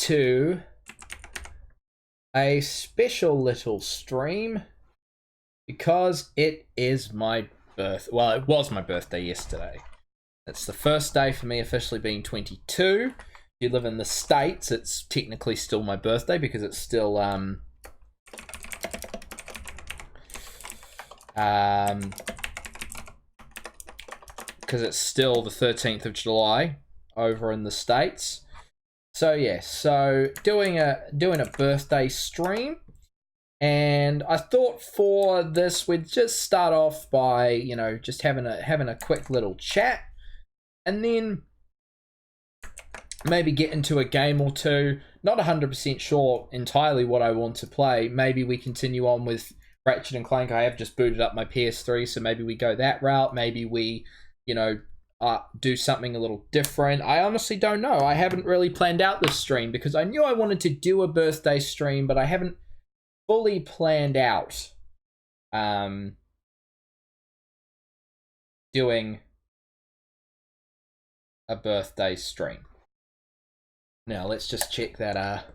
to a special little stream because it is my well, it was my birthday yesterday. It's the first day for me officially being 22. If you live in the States, it's technically still my birthday because it's still because it's still the 13th of July over in the States. So yeah, so doing a birthday stream, and I thought for this we'd just start off by, you know, just having a quick little chat, and then maybe get into a game or two. Not 100% sure entirely what I want to play. Maybe we continue on with Ratchet and Clank. I have just booted up my PS3, so maybe we go that route. Maybe we, you know, do something a little different. I honestly don't know. I haven't really planned out this stream because I knew I wanted to do a birthday stream, but I haven't fully planned out doing a birthday stream. Now let's just check that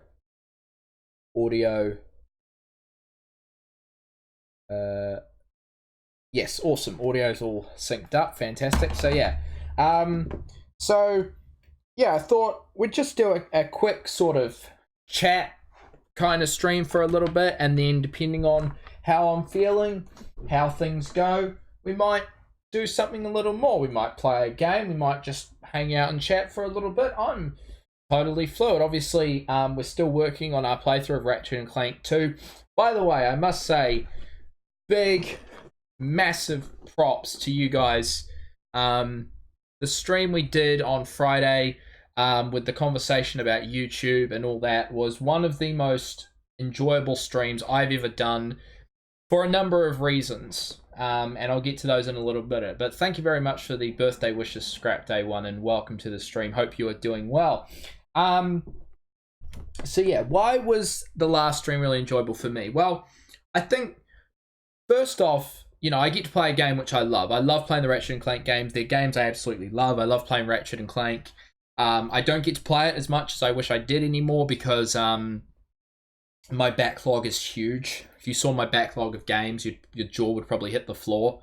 audio. Yes, awesome. Audio's all synced up. Fantastic. So yeah. So yeah, I thought we'd just do a quick sort of chat kind of stream for a little bit, and then depending on how I'm feeling, how things go, we might do something a little more. We might play a game, we might just hang out and chat for a little bit. I'm totally fluid. Obviously, we're still working on our playthrough of Ratchet and Clank 2. By the way, I must say, big, massive props to you guys. The stream we did on Friday with the conversation about YouTube and all that was one of the most enjoyable streams I've ever done for a number of reasons. And I'll get to those in a little bit. But thank you very much for the birthday wishes, Scrap Day 1, and welcome to the stream. Hope you are doing well. So yeah, why was the last stream really enjoyable for me? Well, I think first off, you know, I get to play a game which I love. I love playing the Ratchet and Clank games. They're games I absolutely love. I love playing Ratchet and Clank. I don't get to play it as much as I wish I did anymore because my backlog is huge. If you saw my backlog of games, your jaw would probably hit the floor.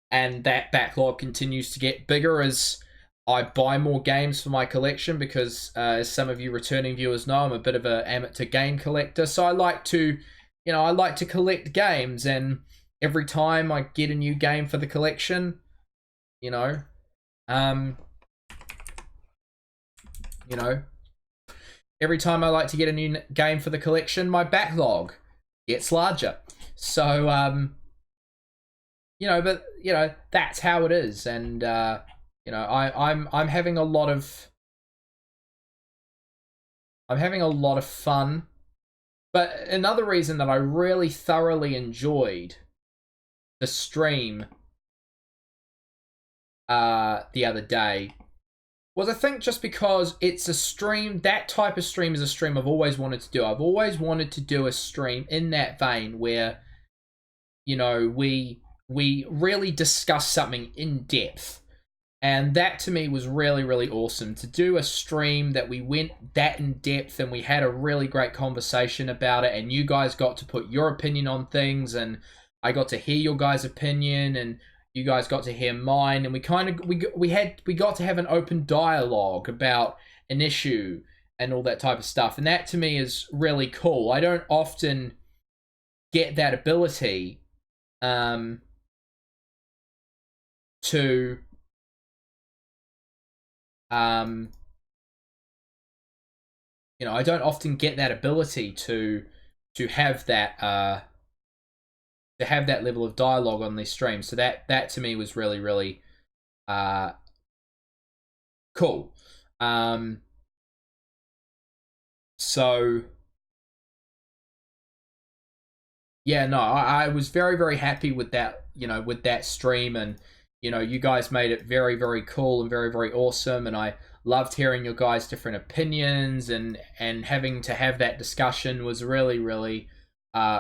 And that backlog continues to get bigger as I buy more games for my collection because, as some of you returning viewers know, I'm a bit of an amateur game collector. So I like to collect games, and every time I get a new game for the collection, every time I like to get a new game for the collection, my backlog gets larger. So, that's how it is. And, I'm having a lot of fun. But another reason that I really thoroughly enjoyed the stream the other day was, I think, just because it's a stream, that type of stream is a stream I've always wanted to do. I've always wanted to do a stream in that vein where, we really discuss something in depth. And that to me was really, really awesome, to do a stream that we went that in depth and we had a really great conversation about it, and you guys got to put your opinion on things, and I got to hear your guys' opinion, and you guys got to hear mine, and we got to have an open dialogue about an issue and all that type of stuff. And that to me is really cool. I don't often get that ability I don't often get that ability to have that level of dialogue on these streams. So that to me was really, really cool. So yeah, no, I was very, very happy with that, with that stream, and you guys made it very, very cool and very, very awesome, and I loved hearing your guys' different opinions, and having to have that discussion was really, really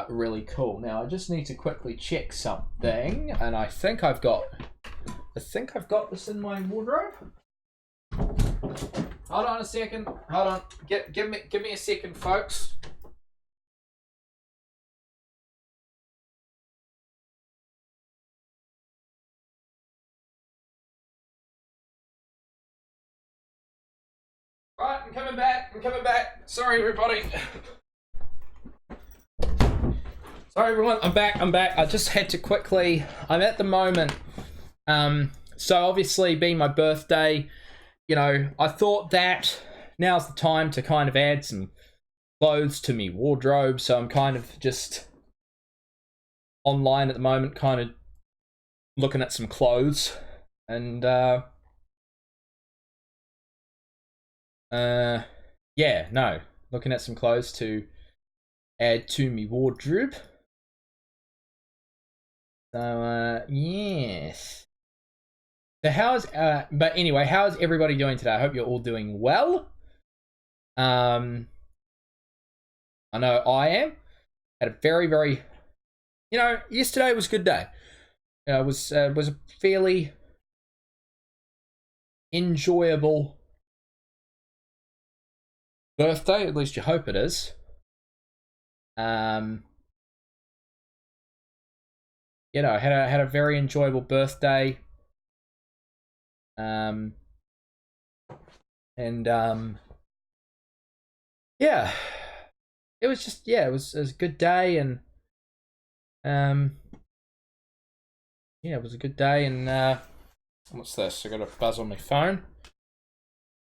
really cool. Now I just need to quickly check something, and I think I've got this in my wardrobe. Hold on a second. Hold on. Give me a second, folks. Right, I'm coming back. Sorry, everybody. Sorry, everyone. I'm back. I just had to quickly... I'm at the moment... So obviously, being my birthday, you know, I thought that now's the time to kind of add some clothes to me wardrobe. So I'm kind of just online at the moment, kind of looking at some clothes. And, yeah, no, looking at some clothes to add to me wardrobe. So, yes. So but anyway, how's everybody doing today? I hope you're all doing well. I know I am. Had a very, very, you know, yesterday was a good day. It was a fairly enjoyable birthday, at least you hope it is. You know, had a very enjoyable birthday. Yeah, it was just, yeah, it was a good day, and yeah, it was a good day. And what's this? I got a buzz on my phone.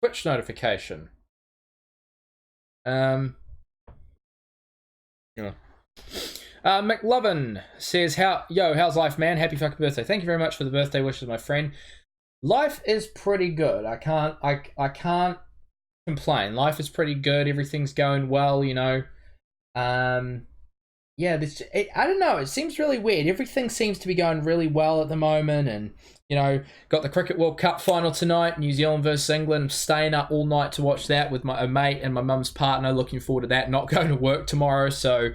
Twitch notification. Yeah. McLovin says, how's life, man? Happy fucking birthday. Thank you very much for the birthday wishes, my friend. Life is pretty good. I can't complain. Life is pretty good. Everything's going well, you know. Yeah, I don't know. It seems really weird. Everything seems to be going really well at the moment, and you know, got the Cricket World Cup final tonight, New Zealand versus England. Staying up all night to watch that with my mate and my mum's partner. Looking forward to that. Not going to work tomorrow, so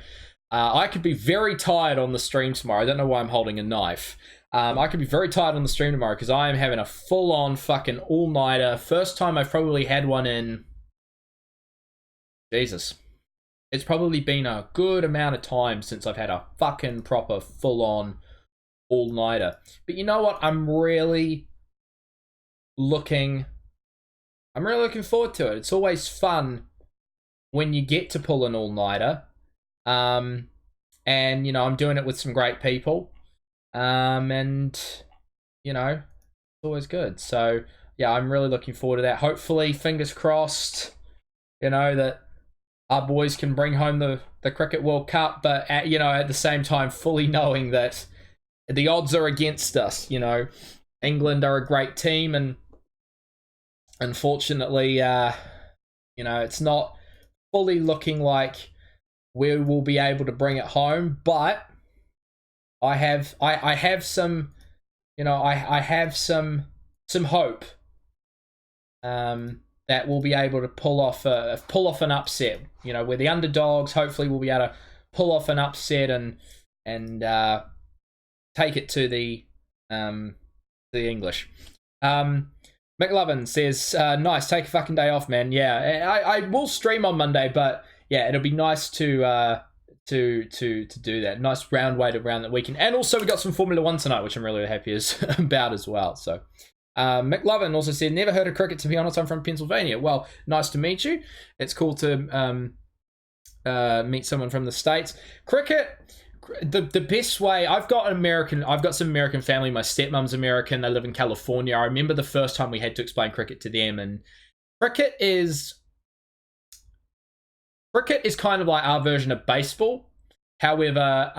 I could be very tired on the stream tomorrow. I don't know why I'm holding a knife. I could be very tired on the stream tomorrow because I am having a full-on fucking all-nighter. First time I've probably had one in... Jesus. It's probably been a good amount of time since I've had a fucking proper full-on all-nighter. But you know what? I'm really looking forward to it. It's always fun when you get to pull an all-nighter. And, you know, I'm doing it with some great people. And, you know, it's always good. So, yeah, I'm really looking forward to that. Hopefully, fingers crossed, you know, that our boys can bring home the Cricket World Cup, but, you know, at the same time, fully knowing that the odds are against us, you know. England are a great team, and unfortunately, you know, it's not fully looking like we will be able to bring it home, but I have some, you know, I have some hope that we'll be able to pull off an upset. You know, we're the underdogs. Hopefully, we'll be able to pull off an upset and take it to the English. McLovin says, "Nice, take a fucking day off, man." Yeah, I will stream on Monday, but yeah, it'll be nice to do that. Nice round way to round that weekend. And also we got some Formula 1 tonight, which I'm really happy about as well. So McLovin also said, never heard of cricket, to be honest. I'm from Pennsylvania. Well, nice to meet you. It's cool to meet someone from the States. Cricket, the best way, I've got some American family. My stepmom's American. They live in California. I remember the first time we had to explain cricket to them, and cricket is kind of like our version of baseball. However,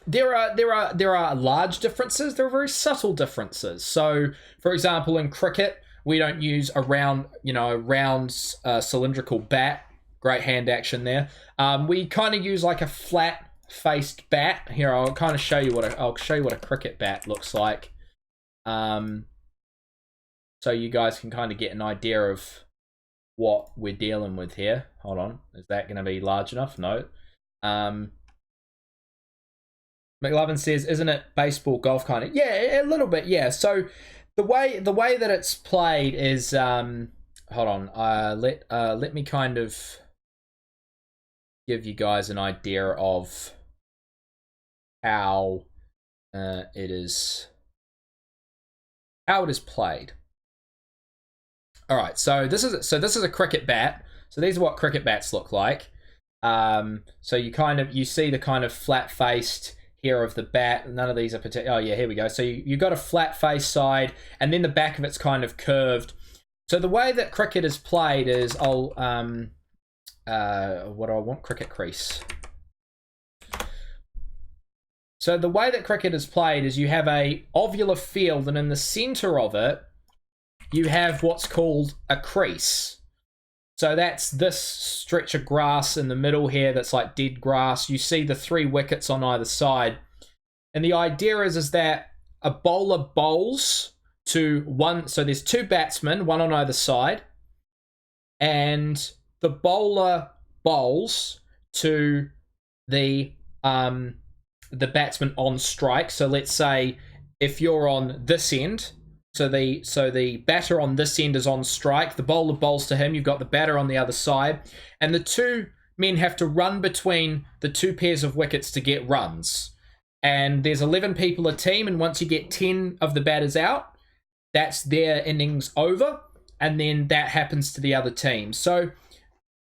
there are large differences. There are very subtle differences. So, for example, in cricket, we don't use a round cylindrical bat. Great hand action there. We kind of use like a flat-faced bat. Here, I'll kind of show you what a cricket bat looks like. So you guys can kind of get an idea of what we're dealing with here. Hold on, is that going to be large enough? No. McLovin says, isn't it baseball, golf kind of? Yeah, a little bit, yeah. So the way that it's played is hold on. Let me kind of give you guys an idea of how it is played. All right, so this is a cricket bat. So these are what cricket bats look like. So you see the kind of flat faced here of the bat. None of these are particular. Oh yeah, here we go. So you've got a flat face side, and then the back of it's kind of curved. So the way that cricket is played is what do I want? Cricket crease. So the way that cricket is played is you have a ovular field, and in the center of it, you have what's called a crease. So that's this stretch of grass in the middle here that's like dead grass. You see the 3 wickets on either side. And the idea is that a bowler bowls to one, so there's 2 batsmen, one on either side, and the bowler bowls to the batsman on strike. So let's say if you're on this end, so the batter on this end is on strike, the bowler bowls to him, you've got the batter on the other side, and the 2 men have to run between the 2 pairs of wickets to get runs. And there's 11 people a team, and once you get 10 of the batters out, that's their innings over, and then that happens to the other team. So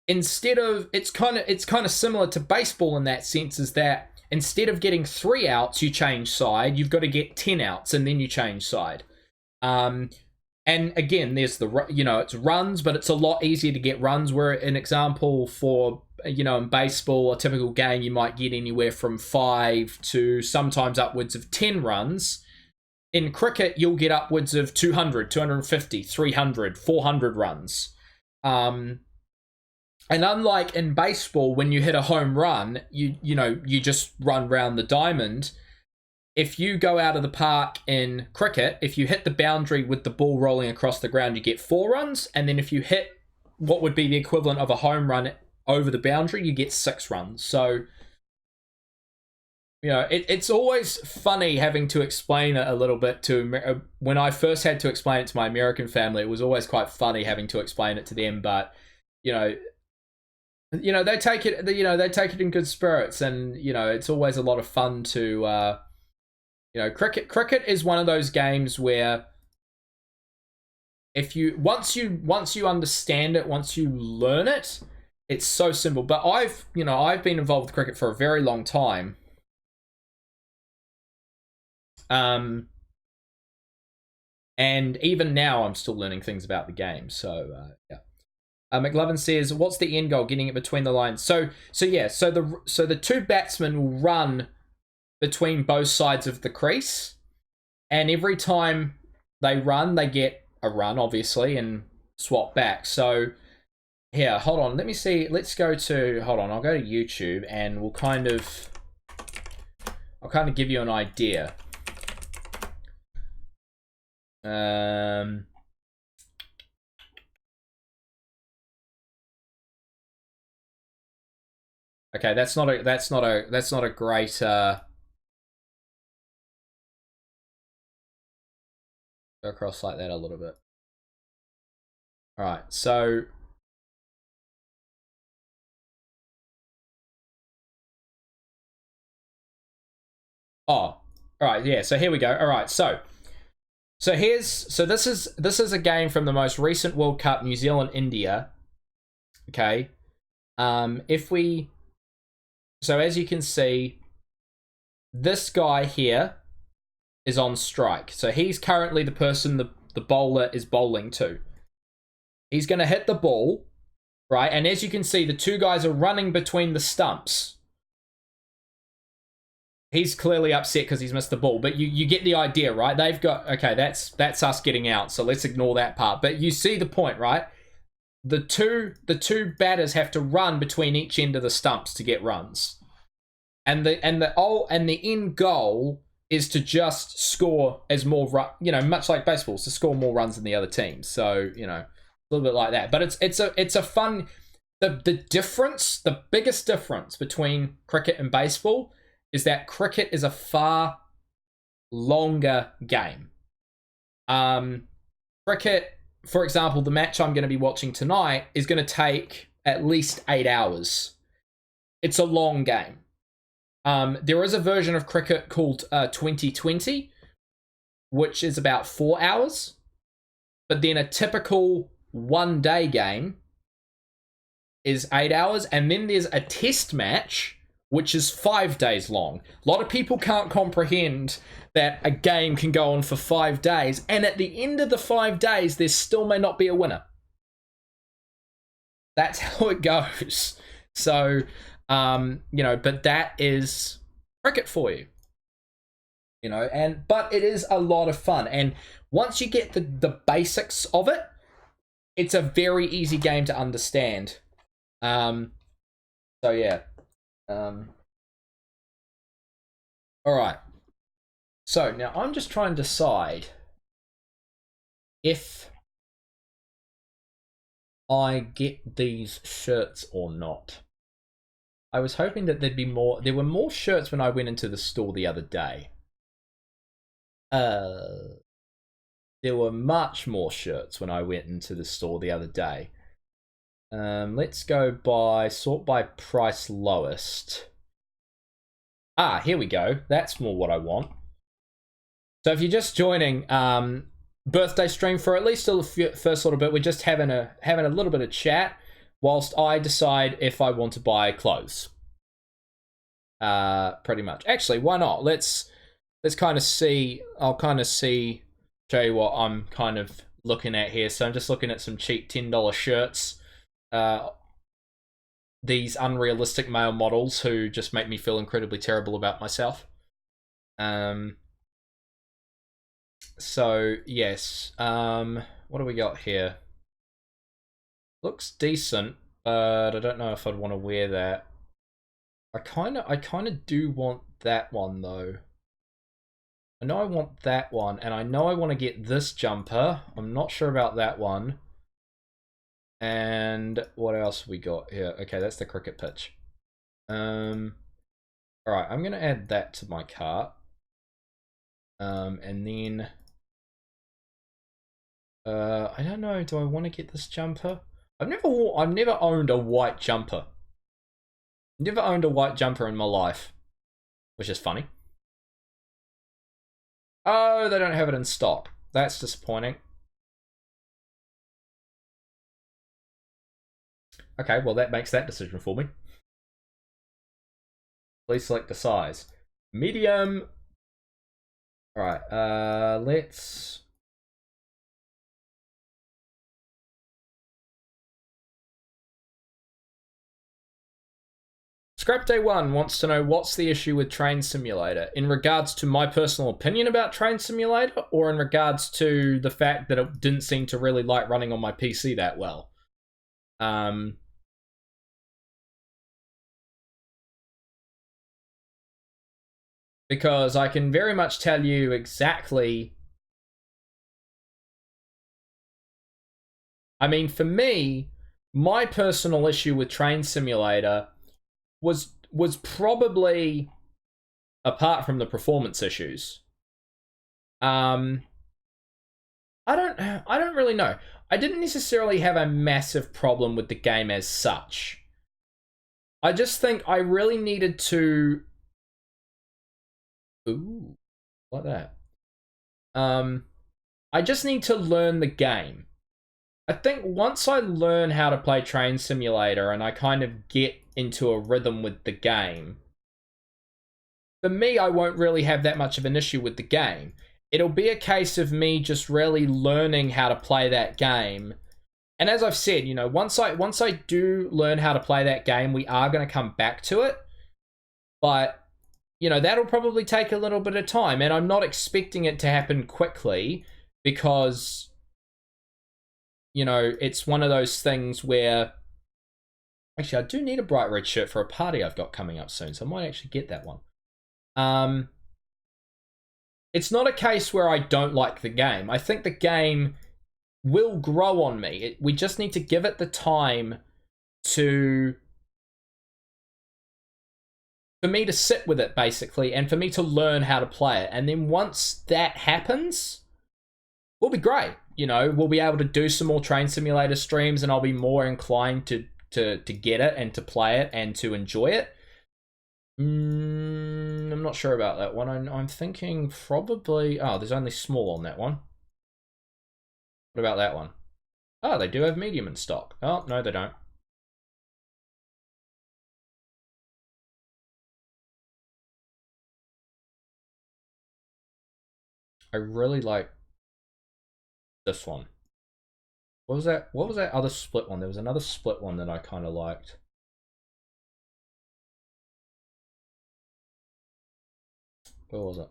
instead of, it's kind of similar to baseball in that sense, is that instead of getting 3 outs, you change side. You've got to get 10 outs, and then you change side. And again, there's it's runs, but it's a lot easier to get runs. Where an example for, in baseball, a typical game, you might get anywhere from 5 to sometimes upwards of 10 runs. In cricket, you'll get upwards of 200, 250, 300, 400 runs. And unlike in baseball, when you hit a home run, you just run round the diamond. If you go out of the park in cricket, if you hit the boundary with the ball rolling across the ground, you get 4 runs. And then if you hit what would be the equivalent of a home run over the boundary, you get 6 runs. So, it's always funny having to explain it a little bit to, when I first had to explain it to my American family, it was always quite funny having to explain it to them. But, they take it in good spirits, and, it's always a lot of fun to, cricket is one of those games where if you once you understand it, once you learn it, it's so simple. But I've been involved with cricket for a very long time. And even now I'm still learning things about the game. So yeah. McLovin says, what's the end goal? Getting it between the lines. So the 2 batsmen will run between both sides of the crease, and every time they run, they get a run, obviously, and swap back. So here, hold on, let me see. I'll go to YouTube, and I'll kind of give you an idea. Okay, that's not a great go across like that a little bit. All right, so all right, yeah. So here we go. All right, so this is a game from the most recent World Cup, New Zealand India. Okay, so as you can see, this guy here is on strike. So he's currently the person the bowler is bowling to. He's going to hit the ball, right? And as you can see, the 2 guys are running between the stumps. He's clearly upset because he's missed the ball, but you get the idea, right? They've got, okay, that's us getting out, so let's ignore that part. But you see the point, right? The two batters have to run between each end of the stumps to get runs. And the end goal is to just score as more much like baseball, to score more runs than the other team. So, a little bit like that. But it's a fun, the biggest difference between cricket and baseball is that cricket is a far longer game. Cricket, for example, the match I'm going to be watching tonight is going to take at least 8 hours. It's a long game. There is a version of cricket called 2020, which is about 4 hours. But then a typical one-day game is 8 hours. And then there's a test match, which is 5 days long. A lot of people can't comprehend that a game can go on for 5 days. And at the end of the 5 days, there still may not be a winner. That's how it goes. So, but that is cricket for you. But it is a lot of fun. And once you get the basics of it, it's a very easy game to understand. So yeah. All right. So now I'm just trying to decide if I get these shirts or not. I was hoping that there'd be more. There were more shirts when I went into the store the other day. There were much more shirts when I went into the store the other day. Let's go sort by price lowest. Ah, here we go. That's more what I want. So if you're just joining, birthday stream for at least the first little bit, we're just having a little bit of chat whilst I decide if I want to buy clothes. Pretty much. Actually, why not? Let's kind of see. I'll kind of show you what I'm kind of looking at here. So I'm just looking at some cheap $10 shirts. These unrealistic male models who just make me feel incredibly terrible about myself. So yes. What do we got here? Looks decent, but I don't know if I'd want to wear that. I kind of do want that one though. I know I want that one, and I know I want to get this jumper. I'm not sure about that one. And what else we got here? Okay, that's the cricket pitch. Alright, I'm going to add that to my cart. And then... I don't know, do I want to get this jumper? I've never owned a white jumper. Never owned a white jumper in my life. Which is funny. Oh, they don't have it in stock. That's disappointing. Okay, well that makes that decision for me. Please select the size. Medium. Alright, let's... Scrap Day 1 wants to know what's the issue with Train Simulator in regards to my personal opinion about Train Simulator, or in regards to the fact that it didn't seem to really like running on my PC that well. Because I can very much tell you exactly... I mean, for me, my personal issue with Train Simulator was probably, apart from the performance issues, I don't really know. I didn't necessarily have a massive problem with the game as such. I just think I really needed to... Ooh, like that. I just need to learn the game. I think once I learn how to play Train Simulator and I kind of get into a rhythm with the game, for me, I won't really have that much of an issue with the game. It'll be a case of me just really learning how to play that game. And as I've said, you know, once I do learn how to play that game, we are going to come back to it. But, you know, that'll probably take a little bit of time. And I'm not expecting it to happen quickly because... You know, it's one of those things where... Actually, I do need a bright red shirt for a party I've got coming up soon, so I might actually get that one. It's not a case where I don't like the game. I think the game will grow on me. We just need to give it the time for me to sit with it, basically, and for me to learn how to play it. And then once that happens, we'll be great. you know, we'll be able to do some more Train Simulator streams, and I'll be more inclined to get it and to play it and to enjoy it. I'm not sure about that one. I'm thinking probably... Oh, there's only small on that one. What about that one? Oh, they do have medium in stock. Oh, no, they don't. I really like this one. What was that? What was that other split one? There was another split one that I kind of liked. What was it?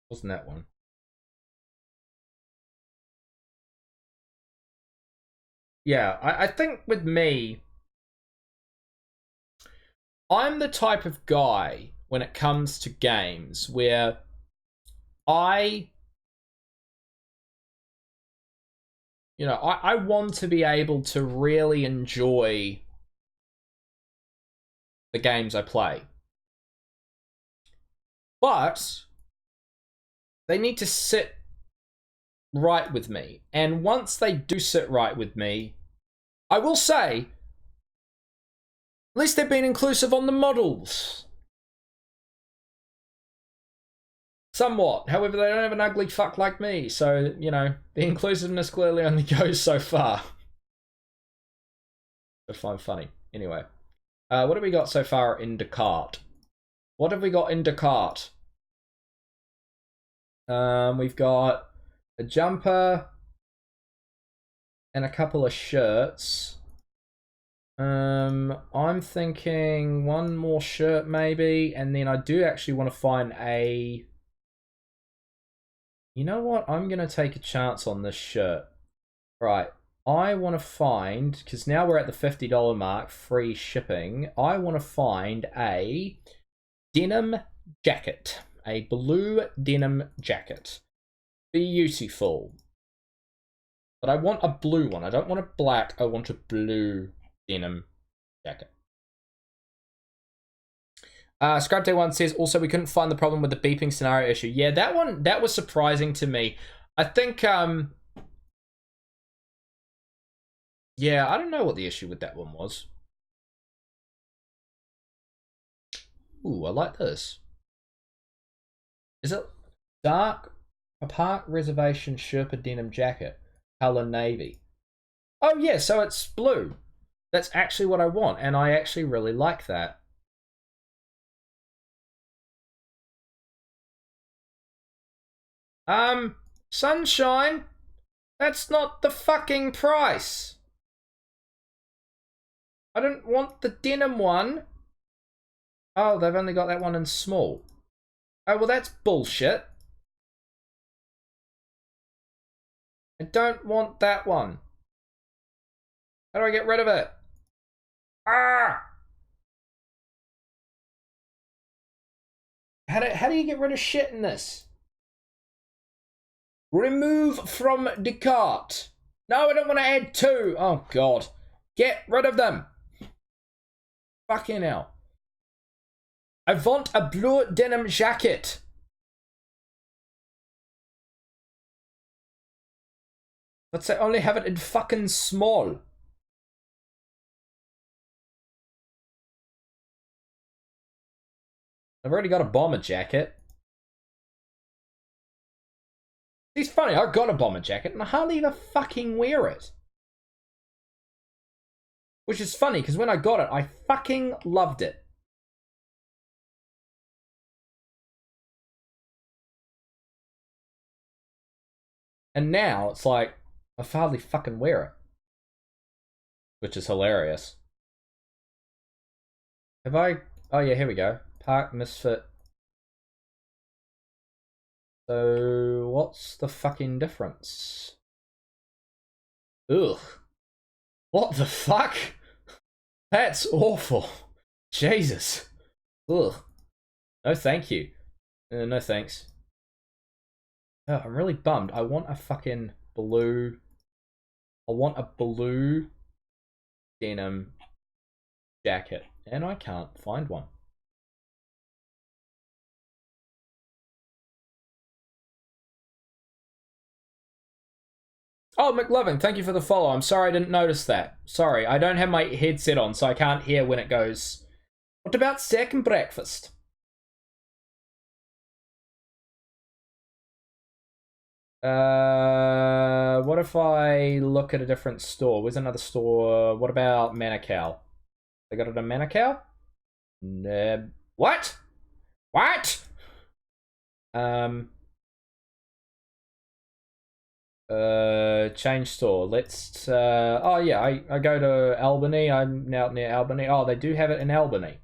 Wasn't that one? Yeah, I think with me, I'm the type of guy when it comes to games where I want to be able to really enjoy the games I play. But they need to sit right with me. And once they do sit right with me, I will say, at least they've been inclusive on the models. Somewhat. However, they don't have an ugly fuck like me. So, you know, the inclusiveness clearly only goes so far. I find funny. Anyway. What have we got so far in the cart? What have we got in the cart? We've got a jumper and a couple of shirts. I'm thinking one more shirt maybe, and then I do actually want to find a... You know what? I'm going to take a chance on this shirt. Right. I want to find, because now we're at the $50 mark, free shipping. I want to find a denim jacket. A blue denim jacket. Beautiful. But I want a blue one. I don't want a black. I want a blue denim jacket. Scrap Day 1 says, also, we couldn't find the problem with the beeping scenario issue. Yeah, that was surprising to me. I think, yeah, I don't know what the issue with that one was. Ooh, I like this. Is it dark? A park reservation Sherpa denim jacket. Color navy. Oh, yeah, so it's blue. That's actually what I want, and I actually really like that. Sunshine, that's not the fucking price. I don't want the denim one. Oh, they've only got that one in small. Oh, well, that's bullshit. I don't want that one. How do I get rid of it? Ah! How do you get rid of shit in this? Remove from the cart. No, I don't want to add two. Oh, God. Get rid of them. Fucking hell. I want a blue denim jacket. But they only have it in fucking small. I've already got a bomber jacket. It's funny, I got a bomber jacket and I hardly even fucking wear it. Which is funny, because when I got it, I fucking loved it. And now, it's like, I hardly fucking wear it. Which is hilarious. Have I... Oh yeah, here we go. Park Misfit. So, what's the fucking difference? Ugh. What the fuck? That's awful. Jesus. Ugh. No thank you. No thanks. Oh, I'm really bummed. I want a fucking blue... I want a blue denim jacket. And I can't find one. Oh, McLovin, thank you for the follow. I'm sorry I didn't notice that. Sorry, I don't have my headset on, so I can't hear when it goes. What about second breakfast? What if I look at a different store? Where's another store? What about Manukau? They got it in Manukau? What? What? Change store. Let's, oh yeah, I go to Albany. I'm now near Albany. Oh, they do have it in Albany.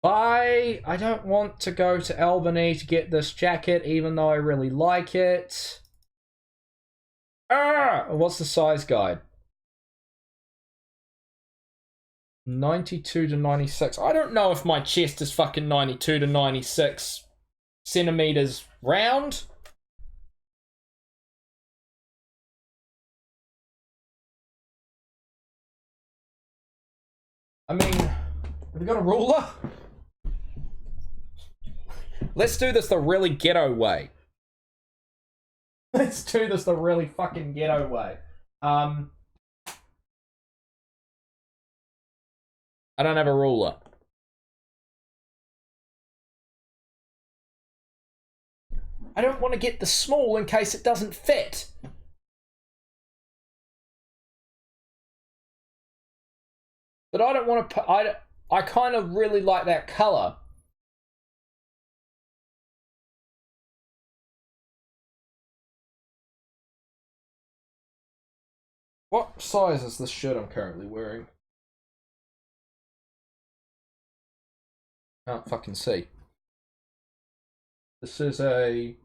I don't want to go to Albany to get this jacket, even though I really like it. What's the size guide? 92 to 96. I don't know if my chest is fucking 92 to 96 centimeters round. I mean, have we got a ruler? Let's do this the really ghetto way. Let's do this the really fucking ghetto way. I don't have a ruler. I don't want to get the small in case it doesn't fit. But I don't want to. I kind of really like that color. What size is this shirt I'm currently wearing? Can't fucking see. This is a...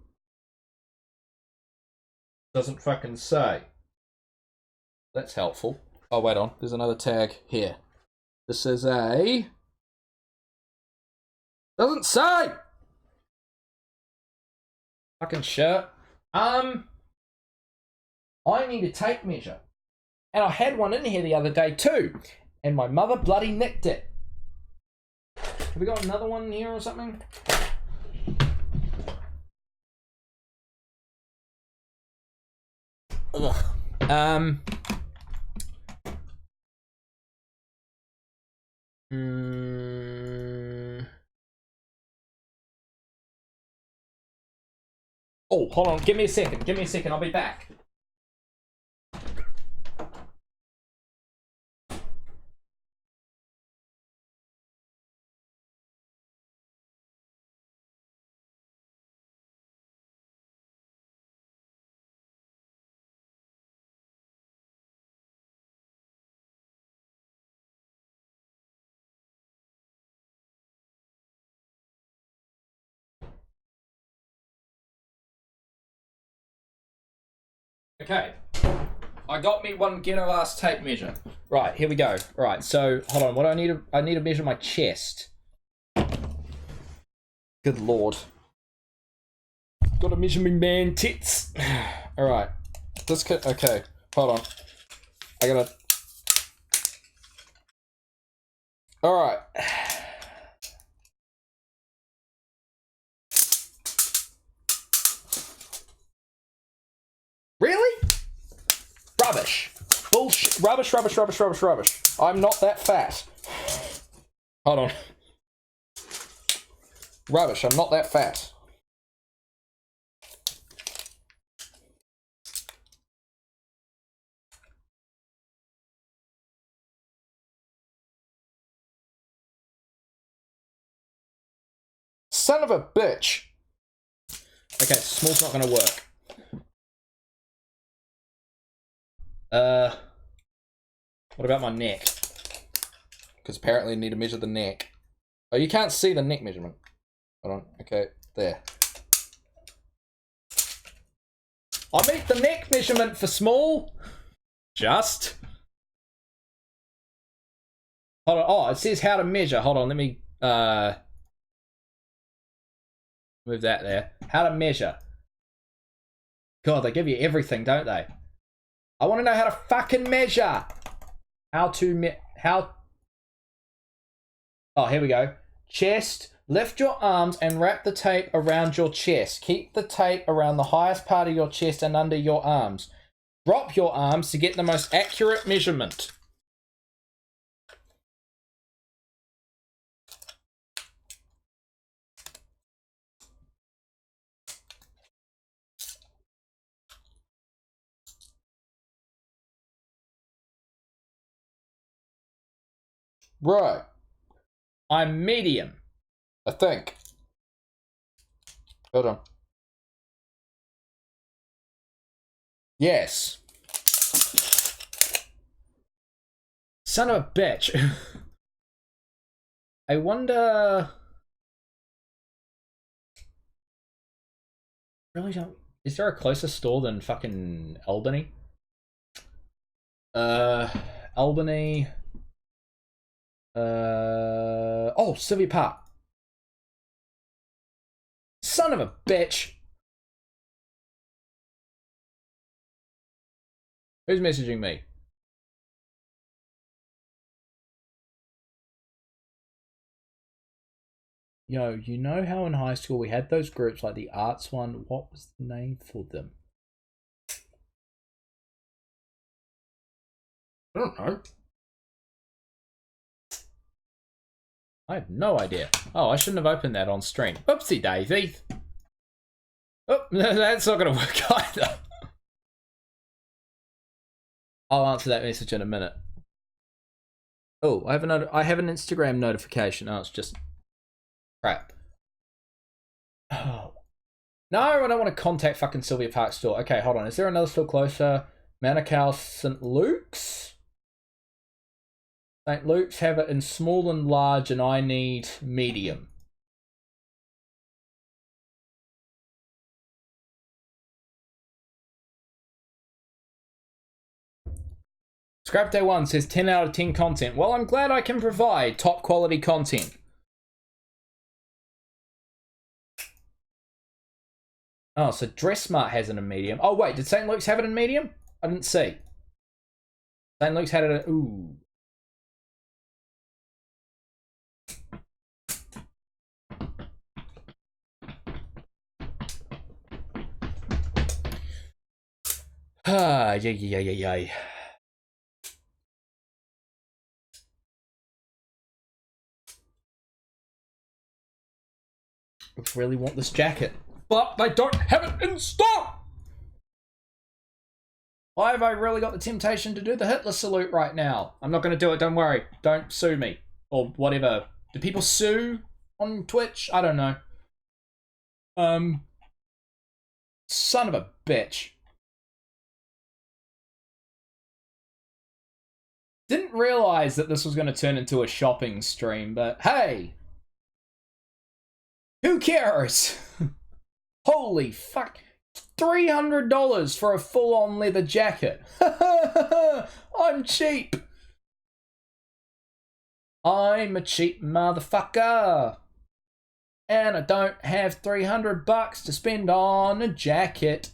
Doesn't fucking say. That's helpful. Oh, wait on. There's another tag here. This is a... Doesn't say! Fucking shirt. I need a tape measure. And I had one in here the other day too. And my mother bloody nicked it. Have we got another one in here or something? Ugh. Oh, hold on. Give me a second. Give me a second. I'll be back. Okay, I got me one ghetto ass tape measure. Right, here we go. Right, so hold on. What do I need? I need to measure my chest. Good lord. Gotta measure me man tits. All right, this could. Okay, hold on. I gotta. All right. Really? Rubbish. Bullshit. Rubbish, rubbish, rubbish, rubbish, rubbish. I'm not that fat. Hold on. Rubbish, I'm not that fat. Son of a bitch. Okay, small's not gonna work. What about my neck? Because apparently I need to measure the neck. Oh, you can't see the neck measurement. Hold on. Okay, there. I meet the neck measurement for small. Just. Hold on. Oh, it says how to measure. Hold on. Let me move that there. How to measure. God, they give you everything, don't they? I want to know how to fucking measure. How. Oh, here we go. Chest. Lift your arms and wrap the tape around your chest. Keep the tape around the highest part of your chest and under your arms. Drop your arms to get the most accurate measurement. Right. I'm medium, I think. Hold on. Yes. Son of a bitch. I wonder... Really don't... Is there a closer store than fucking Albany? Albany... Oh, Sylvia Park. Son of a bitch. Who's messaging me? Yo, you know how in high school we had those groups like the arts one? What was the name for them? I don't know. I have no idea. Oh, I shouldn't have opened that on stream. Oopsie daisy. Oh, that's not going to work either. I'll answer that message in a minute. Oh, I have an Instagram notification. Oh, it's just crap. Oh. No, I don't want to contact fucking Sylvia Park store. Okay, hold on. Is there another store closer? Manukau St. Luke's? St. Luke's have it in small and large, and I need medium. Scrap Day 1 says 10 out of 10 content. Well, I'm glad I can provide top quality content. Oh, so Dressmart has it in medium. Oh, wait, did St. Luke's have it in medium? I didn't see. St. Luke's had it in... Ooh. Ah, yeah. I really want this jacket, but they don't have it in stock! Why have I really got the temptation to do the Hitler salute right now? I'm not going to do it, don't worry. Don't sue me. Or whatever. Do people sue on Twitch? I don't know. Son of a bitch. Didn't realize that this was going to turn into a shopping stream, but hey! Who cares? Holy fuck. $300 for a full-on leather jacket. I'm cheap. I'm a cheap motherfucker. And I don't have $300 to spend on a jacket.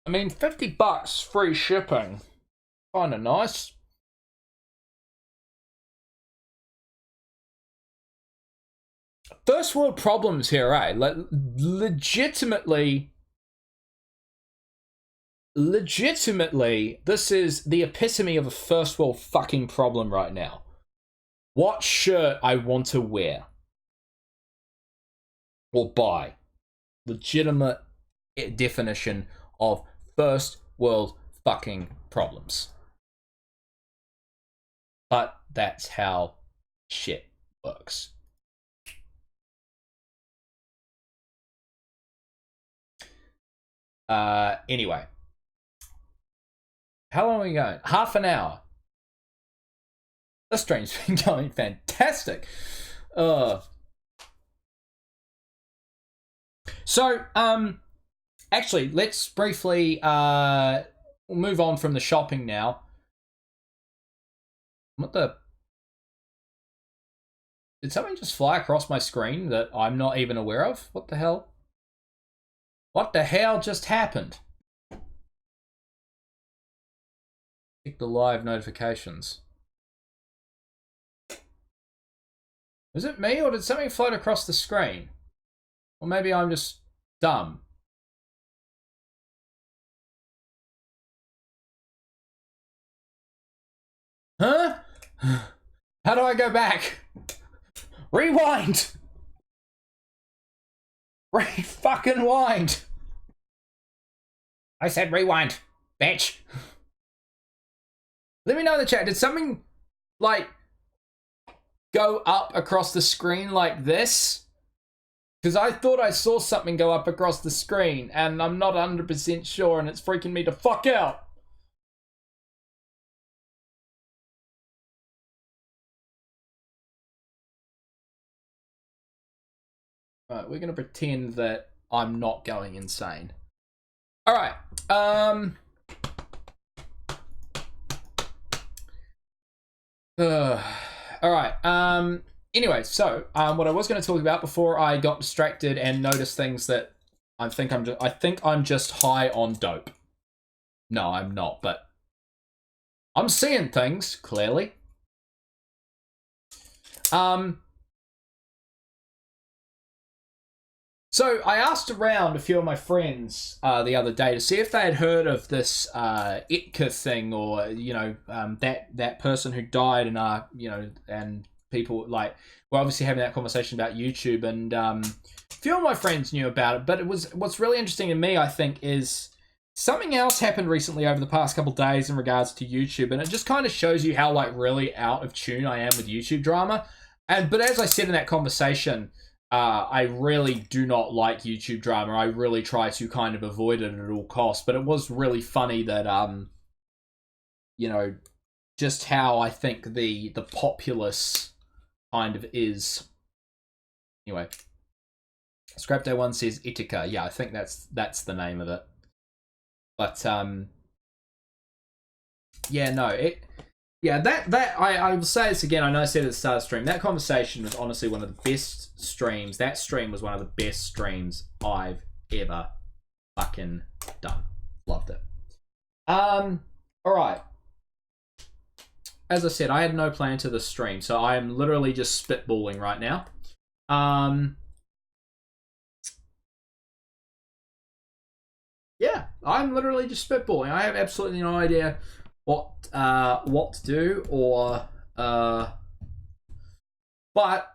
I mean, $50 free shipping. Kinda nice. First world problems here, eh? Like, legitimately, this is the epitome of a first world fucking problem right now. What shirt I want to wear. Or buy. Legitimate definition of first world fucking problems. But that's how shit works. Anyway. How long are we going? Half an hour. This stream's been going fantastic. So, actually, let's briefly move on from the shopping now. What the... Did something just fly across my screen that I'm not even aware of? What the hell? What the hell just happened? Check the live notifications. Was it me, or did something float across the screen? Or maybe I'm just dumb. Huh? How do I go back? Rewind! Fucking wind! I said rewind, bitch. Let me know in the chat, did something, like, go up across the screen like this? Because I thought I saw something go up across the screen, and I'm not 100% sure, and it's freaking me the fuck out. Right, we're gonna pretend that I'm not going insane. Alright, alright, anyway, so, what I was going to talk about before I got distracted and noticed things that I think I'm just high on dope. No, I'm not, but I'm seeing things, clearly. So I asked around a few of my friends the other day to see if they had heard of this Itka thing, or that person who died, and and people like we're obviously having that conversation about YouTube, and a few of my friends knew about it. But what's really interesting to me, I think, is something else happened recently over the past couple of days in regards to YouTube, and it just kind of shows you how like really out of tune I am with YouTube drama. But as I said in that conversation, I really do not like YouTube drama. I really try to kind of avoid it at all costs. But it was really funny that, just how I think the populace kind of is. Anyway, Scrap Day 1 says Ithaca. Yeah, I think that's the name of it. But, yeah, no, I will say this again. I know I said it at the start of the stream. That conversation was honestly one of the best streams. That stream was one of the best streams I've ever fucking done. Loved it. Alright. As I said, I had no plan to this stream, so I am literally just spitballing right now. Yeah, I'm literally just spitballing. I have absolutely no idea what to do, or but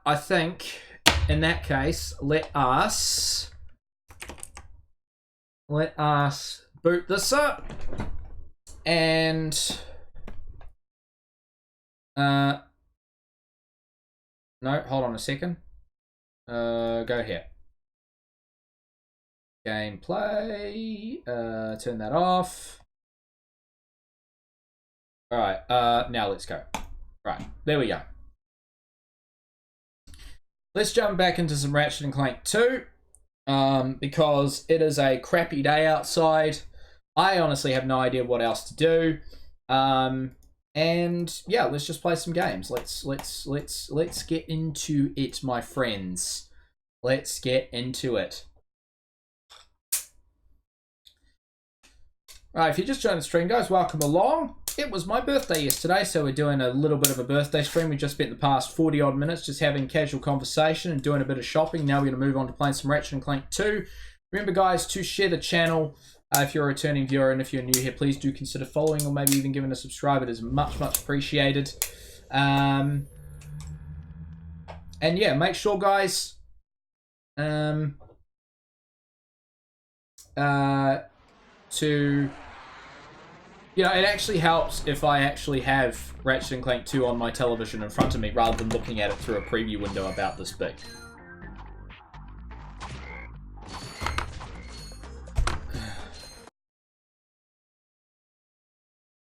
I think in that case let us boot this up, and no, hold on a second, go here, gameplay, turn that off. Alright, now let's go. Right, there we go. Let's jump back into some Ratchet and Clank 2, because it is a crappy day outside. I honestly have no idea what else to do. And yeah, let's just play some games. Let's get into it, my friends. Let's get into it. Alright, if you just joined the stream, guys, welcome along. It was my birthday yesterday, so we're doing a little bit of a birthday stream. We just spent the past 40 odd minutes just having casual conversation and doing a bit of shopping. Now we're going to move on to playing some Ratchet and Clank 2. Remember, guys, to share the channel if you're a returning viewer, and if you're new here, please do consider following or maybe even giving a subscribe. It is much, much appreciated. And yeah, make sure, guys, to... You know, it actually helps if I actually have Ratchet and Clank 2 on my television in front of me rather than looking at it through a preview window about this big.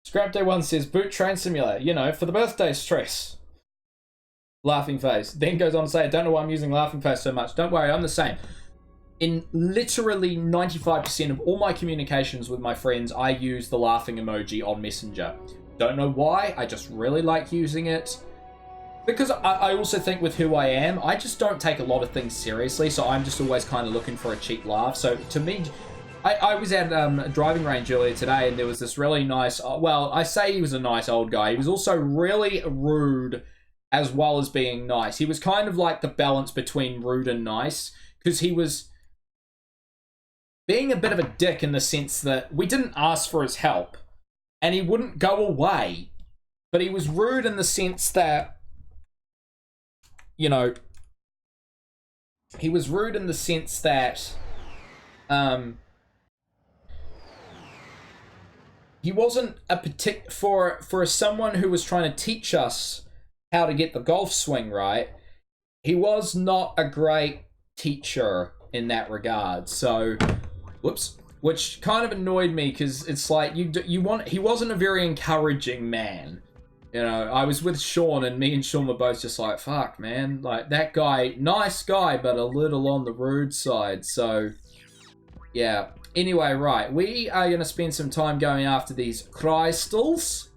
Scrap Day 1 says, boot Train Simulator, you know, for the birthday stress. Laughing face. Then goes on to say, I don't know why I'm using laughing face so much. Don't worry, I'm the same. In literally 95% of all my communications with my friends, I use the laughing emoji on Messenger. Don't know why, I just really like using it. Because I also think with who I am, I just don't take a lot of things seriously, so I'm just always kind of looking for a cheap laugh. So to me, I was at a driving range earlier today, and there was this really nice... Well, I say he was a nice old guy. He was also really rude as well as being nice. He was kind of like the balance between rude and nice, because he was being a bit of a dick in the sense that we didn't ask for his help, and he wouldn't go away. But he was rude in the sense that, you know... He was rude in the sense that... he wasn't a for someone who was trying to teach us how to get the golf swing right. He was not a great teacher in that regard. So, whoops, which kind of annoyed me because it's like he wasn't a very encouraging man. You know, I was with Sean, and me and Sean were both just like, fuck, man, like that guy, nice guy, but a little on the rude side. So, yeah. Anyway, right, we are going to spend some time going after these crystals.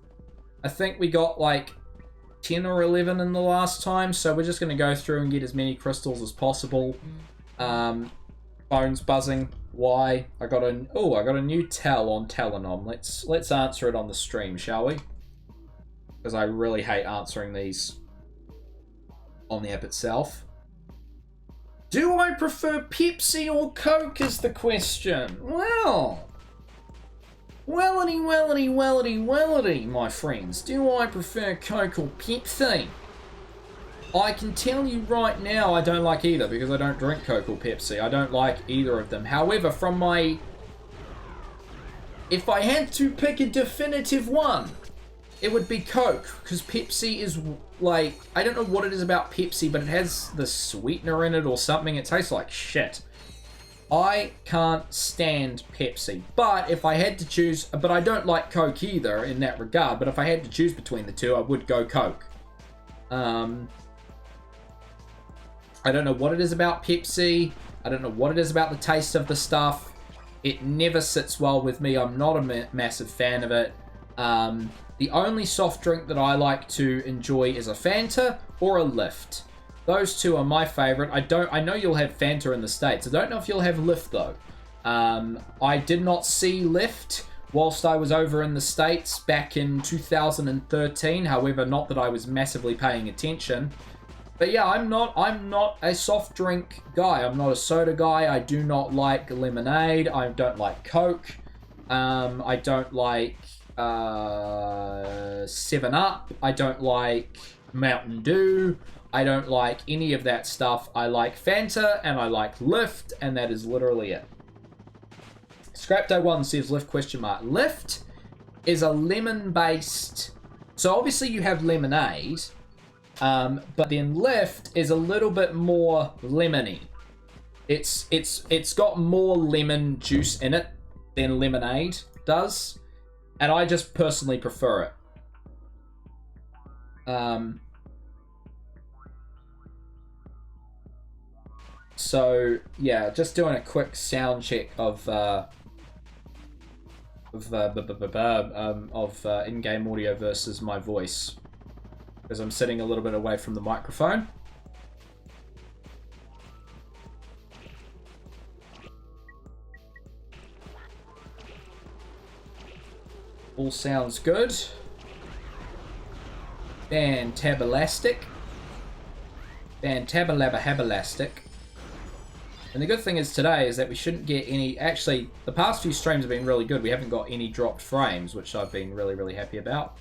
I think we got like 10 or 11 in the last time, so we're just going to go through and get as many crystals as possible. Phone's buzzing. Why? I got a new tell on Telenom. Let's answer it on the stream, shall we? Because I really hate answering these on the app itself. Do I prefer Pepsi or Coke is the question. Well, wellity, my friends. Do I prefer Coke or Pepsi? I can tell you right now I don't like either because I don't drink Coke or Pepsi. I don't like either of them. However, if I had to pick a definitive one, it would be Coke, because Pepsi is like, I don't know what it is about Pepsi, but it has the sweetener in it or something. It tastes like shit. I can't stand Pepsi, but if I had to choose, but I don't like Coke either in that regard, but if I had to choose between the two, I would go Coke. I don't know what it is about Pepsi. I don't know what it is about the taste of the stuff. It never sits well with me. I'm not a massive fan of it. The only soft drink that I like to enjoy is a Fanta or a Lift. Those two are my favorite. I know you'll have Fanta in the States. I don't know if you'll have Lift though. I did not see Lift whilst I was over in the States back in 2013. However, not that I was massively paying attention. But yeah, I'm not a soft drink guy. I'm not a soda guy. I do not like lemonade. I don't like Coke. I don't like 7-Up. I don't like Mountain Dew. I don't like any of that stuff. I like Fanta and I like Lift, and that is literally it. Scrapday1 says Lift question mark. Lift is a lemon-based... So obviously you have lemonade, but then Lift is a little bit more lemony. It's got more lemon juice in it than lemonade does. And I just personally prefer it. So yeah, just doing a quick sound check of in-game audio versus my voice, because I'm sitting a little bit away from the microphone. All sounds good. Fantabelastic. Fantabalabahabalastic. And the good thing is today is that we shouldn't get any... Actually, the past few streams have been really good. We haven't got any dropped frames, which I've been really, really happy about.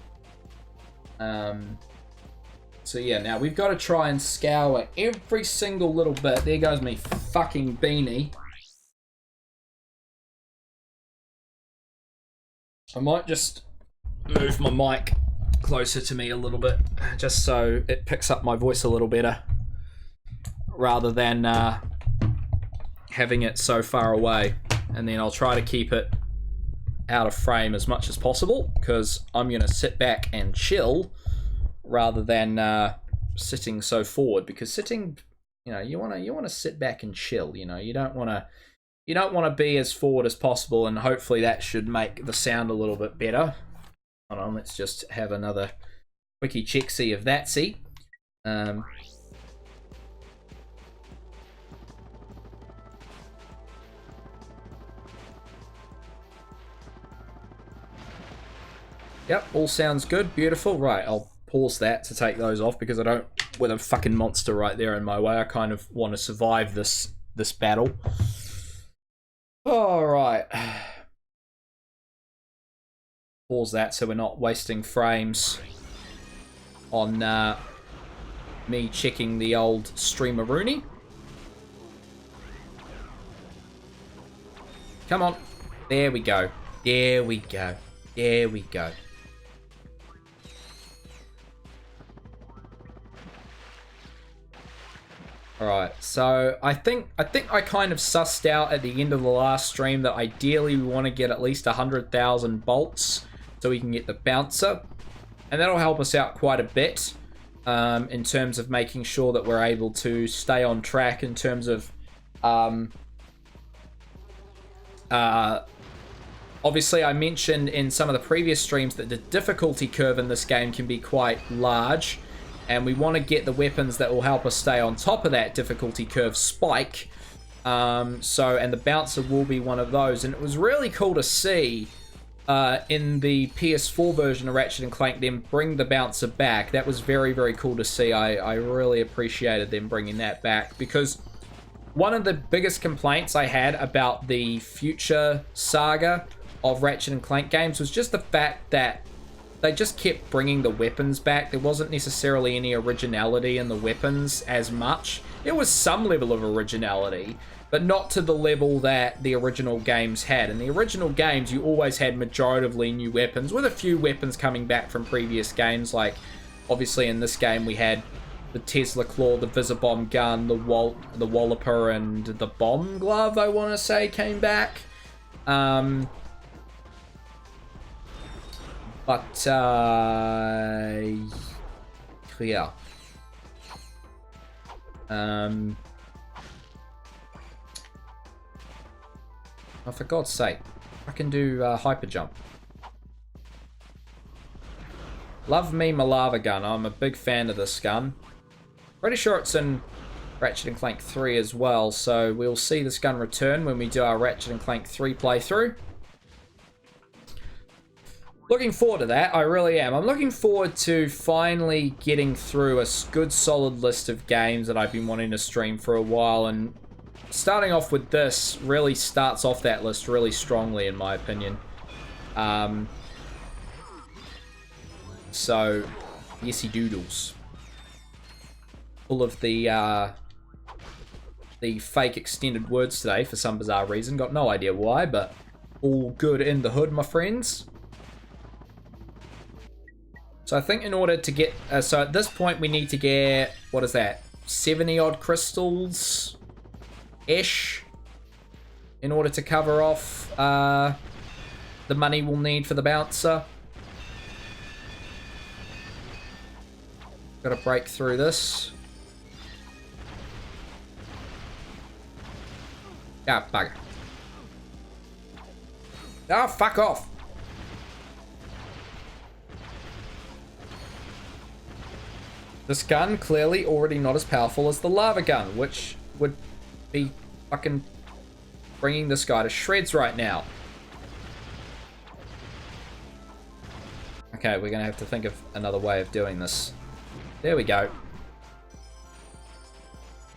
So yeah, now we've got to try and scour every single little bit. There goes me fucking beanie. I might just move my mic closer to me a little bit, just so it picks up my voice a little better, rather than having it so far away. And then I'll try to keep it out of frame as much as possible, because I'm going to sit back and chill rather than sitting so forward. Because sitting, you know, you want to sit back and chill. You know, you don't want to be as forward as possible, and hopefully that should make the sound a little bit better. Hold on, let's just have another quickie check-see of that-see. Yep, all sounds good. Beautiful. Right, I'll pause that to take those off because I don't... With a fucking monster right there in my way, I kind of want to survive this battle. Alright. Pause that so we're not wasting frames on me checking the old streamer Rooney. Come on. There we go. There we go. There we go. Alright, so I think I kind of sussed out at the end of the last stream that ideally we want to get at least 100,000 bolts so we can get the bouncer. And that'll help us out quite a bit in terms of making sure that we're able to stay on track in terms of obviously I mentioned in some of the previous streams that the difficulty curve in this game can be quite large, and we want to get the weapons that will help us stay on top of that difficulty curve spike. And the bouncer will be one of those. And it was really cool to see in the PS4 version of Ratchet and Clank them bring the bouncer back. That was very, very cool to see. I really appreciated them bringing that back, because one of the biggest complaints I had about the future saga of Ratchet and Clank games was just the fact that they just kept bringing the weapons back. There wasn't necessarily any originality in the weapons as much. There was some level of originality, but not to the level that the original games had. In the original games, you always had majoritively new weapons, with a few weapons coming back from previous games. Like, obviously in this game we had the Tesla Claw, the Visibomb gun, the Walloper, and the Bomb Glove, I want to say, came back. Yeah. Oh, for God's sake, I can do hyper jump. Love me my lava gun. I'm a big fan of this gun. Pretty sure it's in Ratchet and Clank 3 as well, so we'll see this gun return when we do our Ratchet and Clank 3 playthrough. Looking forward to that, I really am. I'm looking forward to finally getting through a good solid list of games that I've been wanting to stream for a while, and starting off with this really starts off that list really strongly, in my opinion. So, yesy doodles. Full of the fake extended words today for some bizarre reason. Got no idea why, but all good in the hood, my friends. So I think in order to get... so at this point we need to get... What is that? 70 odd crystals-ish. In order to cover off the money we'll need for the bouncer. Gotta break through this. Ah, bugger. Ah, fuck off. This gun clearly already not as powerful as the lava gun, which would be fucking bringing this guy to shreds right now. Okay, we're gonna have to think of another way of doing this. There we go.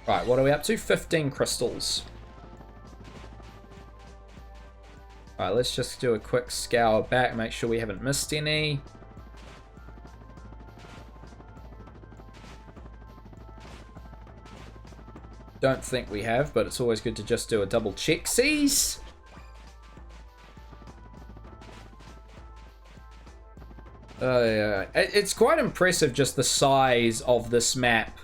Right, what are we up to? 15 crystals. Alright, let's just do a quick scour back, make sure we haven't missed any. Don't think we have, but it's always good to just do a double check. Sees? It's quite impressive, just the size of this map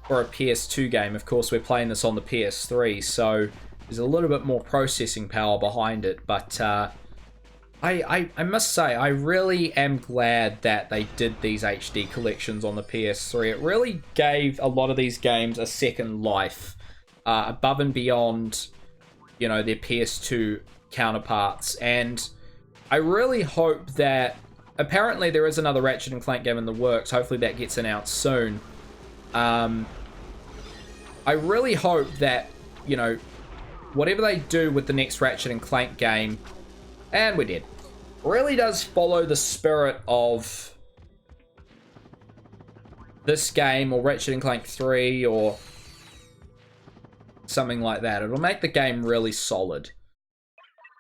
for a PS2 game. Of course, we're playing this on the PS3, so there's a little bit more processing power behind it. But I must say, I really am glad that they did these HD collections on the PS3. It really gave a lot of these games a second life, above and beyond, you know, their PS2 counterparts. And I really hope that... Apparently there is another Ratchet and Clank game in the works. Hopefully that gets announced soon. I really hope that, you know, whatever they do with the next Ratchet and Clank game... And we're dead. really does follow the spirit of this game, or Ratchet and Clank 3, or something like that. It'll make the game really solid.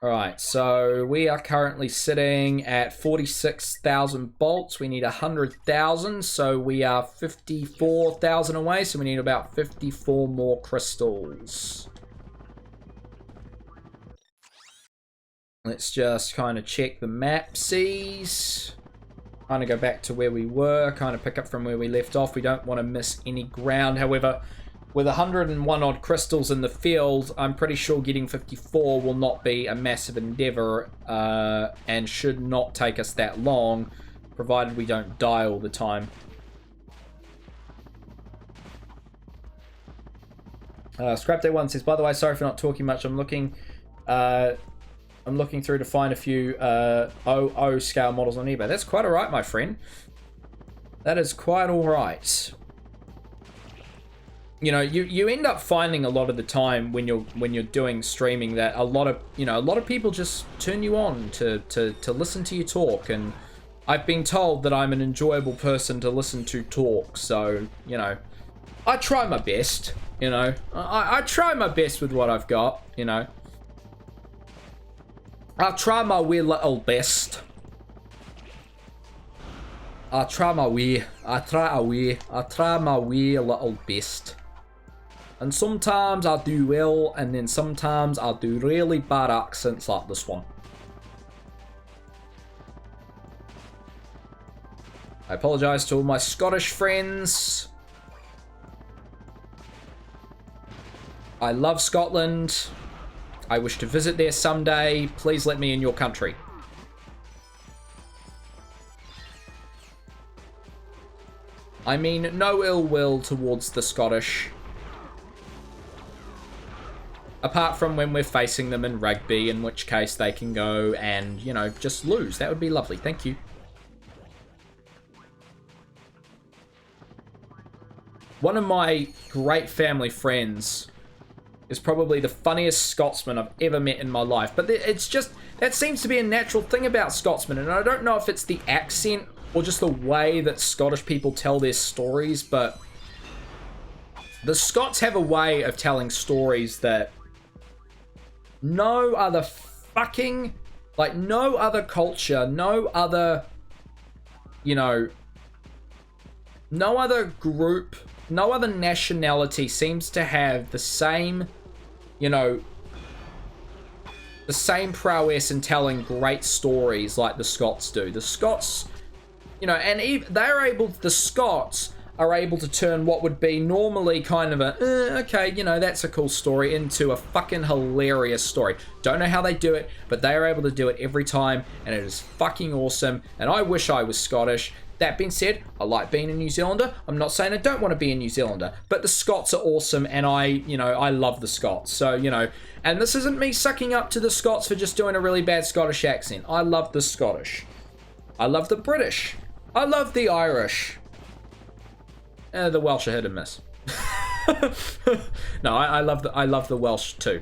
Alright, so we are currently sitting at 46,000 bolts. We need 100,000, so we are 54,000 away, so we need about 54 more crystals. Let's just kind of check the mapsies. Kind of go back to where we were, kind of pick up from where we left off. We don't want to miss any ground. However, with 101 odd crystals in the field, I'm pretty sure getting 54 will not be a massive endeavor, and should not take us that long, provided we don't die all the time. Scrap Day 1 says, by the way, sorry for not talking much. I'm looking through to find a few OO scale models on eBay. That's quite alright, my friend. That is quite alright. You know, you end up finding a lot of the time when you're doing streaming that a lot of people just turn you on to listen to you talk, and I've been told that I'm an enjoyable person to listen to talk, so, you know, I try my best, you know. I try my best with what I've got, you know. I try my wee little best. I try my wee little best. And sometimes I do well, and then sometimes I do really bad accents like this one. I apologise to all my Scottish friends. I love Scotland. I wish to visit there someday. Please let me in your country. I mean, no ill will towards the Scottish. Apart from when we're facing them in rugby, in which case they can go and, you know, just lose. That would be lovely. Thank you. One of my great family friends is probably the funniest Scotsman I've ever met in my life. But it's just, that seems to be a natural thing about Scotsmen. And I don't know if it's the accent or just the way that Scottish people tell their stories, but the Scots have a way of telling stories that no other fucking, like, no other culture, no other, you know, no other group, no other nationality seems to have the same, you know, the same prowess in telling great stories like the Scots do. The Scots, you know, and they're able, the Scots are able to turn what would be normally kind of a, okay, you know, that's a cool story, into a fucking hilarious story. Don't know how they do it, but they are able to do it every time, and it is fucking awesome, and I wish I was Scottish. That being said, I like being a New Zealander. I'm not saying I don't want to be a New Zealander, but the Scots are awesome, and I love the Scots. So, you know, and this isn't me sucking up to the Scots for just doing a really bad Scottish accent. I love the Scottish. I love the British. I love the Irish. The Welsh are hit and miss. No, I love the Welsh too.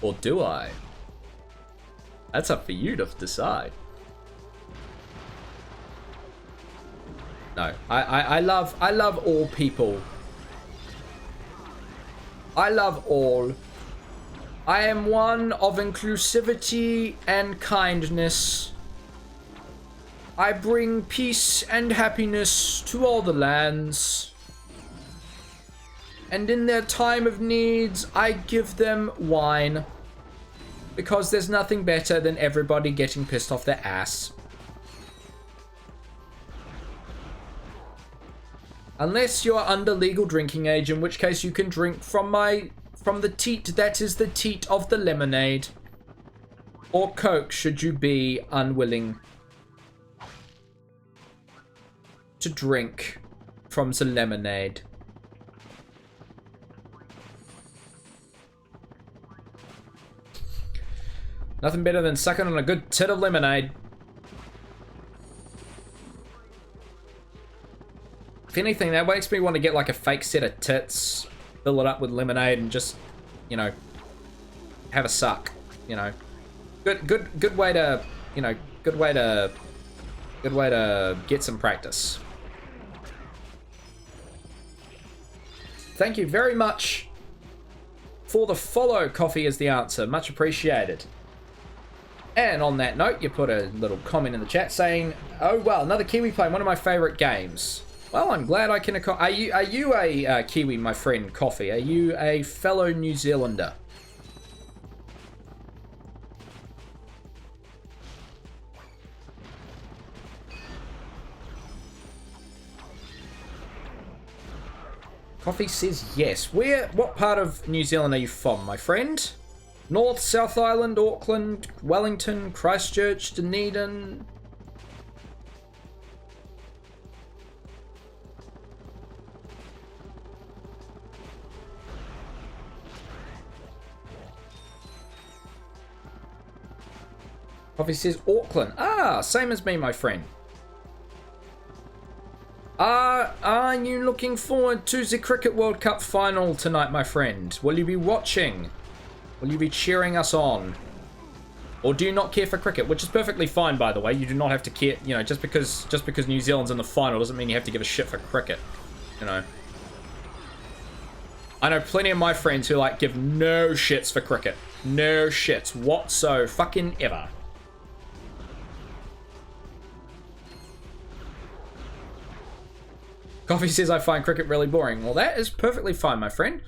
Or do I? That's up for you to decide. No, I love all people. I love all. I am one of inclusivity and kindness. I bring peace and happiness to all the lands. And in their time of needs, I give them wine. Because there's nothing better than everybody getting pissed off their ass. Unless you're under legal drinking age, in which case you can drink from the teat that is the teat of the lemonade. Or Coke, should you be unwilling to drink from the lemonade. Nothing better than sucking on a good tit of lemonade. If anything, that makes me want to get like a fake set of tits, fill it up with lemonade, and just, you know, have a suck, you know. Good way to, you know, good way to get some practice. Thank you very much for the follow. Coffee is the answer. Much appreciated. And on that note, you put a little comment in the chat saying, "Oh well, another Kiwi playing one of my favorite games." Well, I'm glad I can. Are you a Kiwi, my friend Coffee? Are you a fellow New Zealander? Coffee says yes. What part of New Zealand are you from, my friend? North, South Island, Auckland, Wellington, Christchurch, Dunedin. Coffee says Auckland. Ah, same as me, my friend. Are you looking forward to the Cricket World Cup final tonight, my friend? Will you be watching? Will you be cheering us on? Or do you not care for cricket? Which is perfectly fine, by the way. You do not have to care, you know, just because New Zealand's in the final doesn't mean you have to give a shit for cricket, you know. I know plenty of my friends who, like, give no shits for cricket. No shits whatso fucking ever. Coffee says I find cricket really boring. Well, that is perfectly fine, my friend.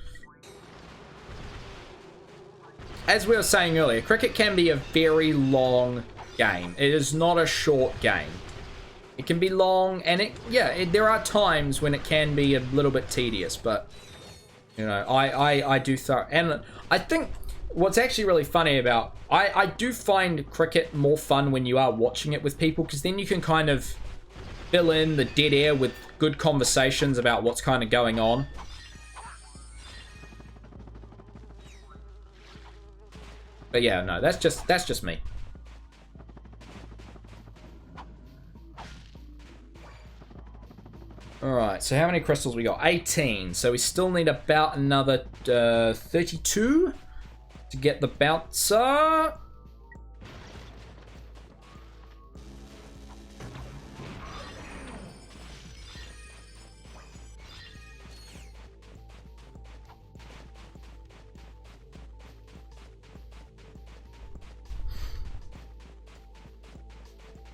As we were saying earlier, cricket can be a very long game. It is not a short game. It can be long, and there are times when it can be a little bit tedious, but, you know, I do throw, and I think what's actually really funny about, I do find cricket more fun when you are watching it with people, because then you can kind of fill in the dead air with good conversations about what's kind of going on. But yeah, no, that's just me. Alright, so how many crystals we got? 18. So we still need about another 32 to get the bouncer.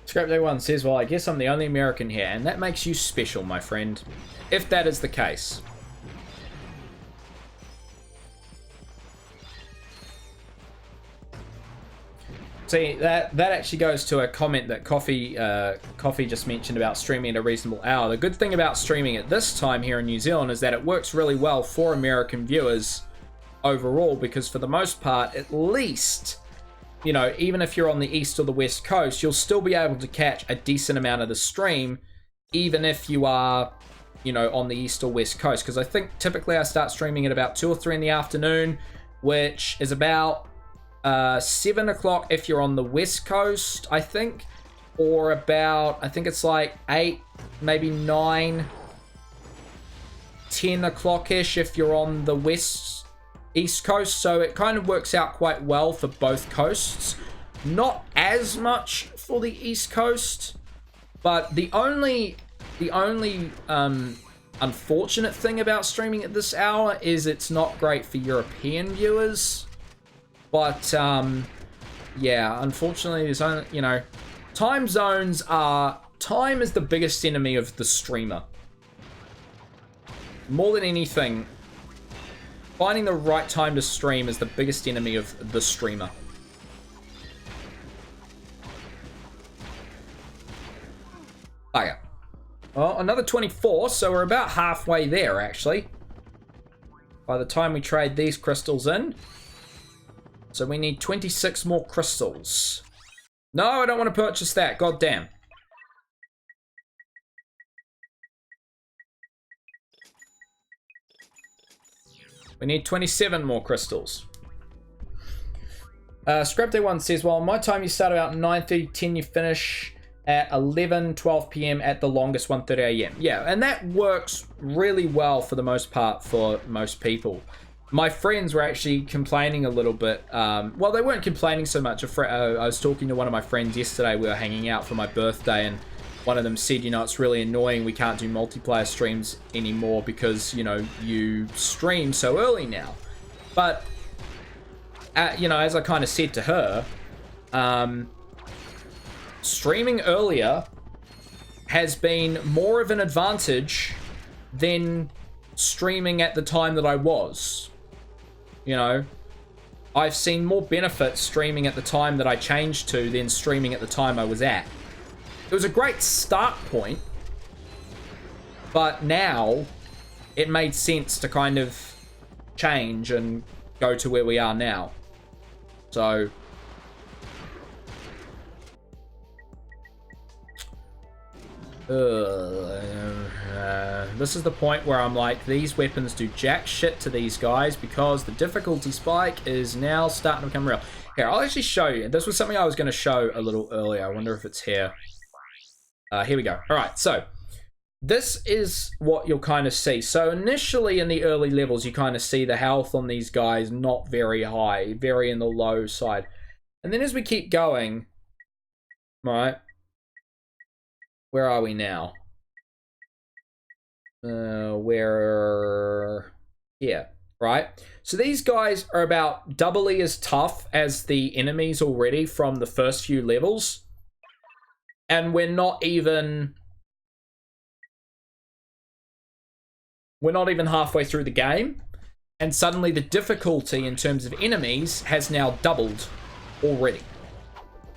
Scrap Day 1 says, well, I guess I'm the only American here, and that makes you special, my friend. If that is the case. See, that actually goes to a comment that Coffee just mentioned about streaming at a reasonable hour. The good thing about streaming at this time here in New Zealand is that it works really well for American viewers overall, because for the most part, at least, you know, even if you're on the east or the west coast, you'll still be able to catch a decent amount of the stream, even if you are, you know, on the east or west coast. Because I think typically I start streaming at about 2 or 3 in the afternoon, which is about 7 o'clock if you're on the west coast, I think, or about, I think it's like 8, maybe 9, 10 o'clock-ish if you're on the east coast. So it kind of works out quite well for both coasts. Not as much for the east coast, but the only unfortunate thing about streaming at this hour is it's not great for European viewers. But yeah, unfortunately, there's only, you know, time is the biggest enemy of the streamer. More than anything, finding the right time to stream is the biggest enemy of the streamer. Okay. Well, another 24, so we're about halfway there, actually. By the time we trade these crystals in. So we need 26 more crystals. No, I don't want to purchase that. God damn. We need 27 more crystals. Scrap Day 1 says, well, my time you start about 9:30, 10 you finish at 11, 12 p.m. at the longest 1:30 a.m. Yeah, and that works really well for the most part for most people. my friends were actually complaining a little bit. Well, they weren't complaining so much. I was talking to one of my friends yesterday. We were hanging out for my birthday, and one of them said, you know, it's really annoying we can't do multiplayer streams anymore because, you know, you stream so early now. But, you know, as I kind of said to her, streaming earlier has been more of an advantage than streaming at the time that I was. You know, I've seen more benefits streaming at the time that I changed to than streaming at the time I was at. It was a great start point, but now it made sense to kind of change and go to where we are now. So this is the point where I'm like, these weapons do jack shit to these guys because the difficulty spike is now starting to become real. Here, I'll actually show you. This was something I was going to show a little earlier. I wonder if it's here. Here we go. All right, so this is what you'll kind of see. So initially in the early levels, you kind of see the health on these guys not very high, very in the low side. And then as we keep going, right, where are we now? We're here, right? So these guys are about doubly as tough as the enemies already from the first few levels. And we're not even halfway through the game. And suddenly the difficulty in terms of enemies has now doubled already.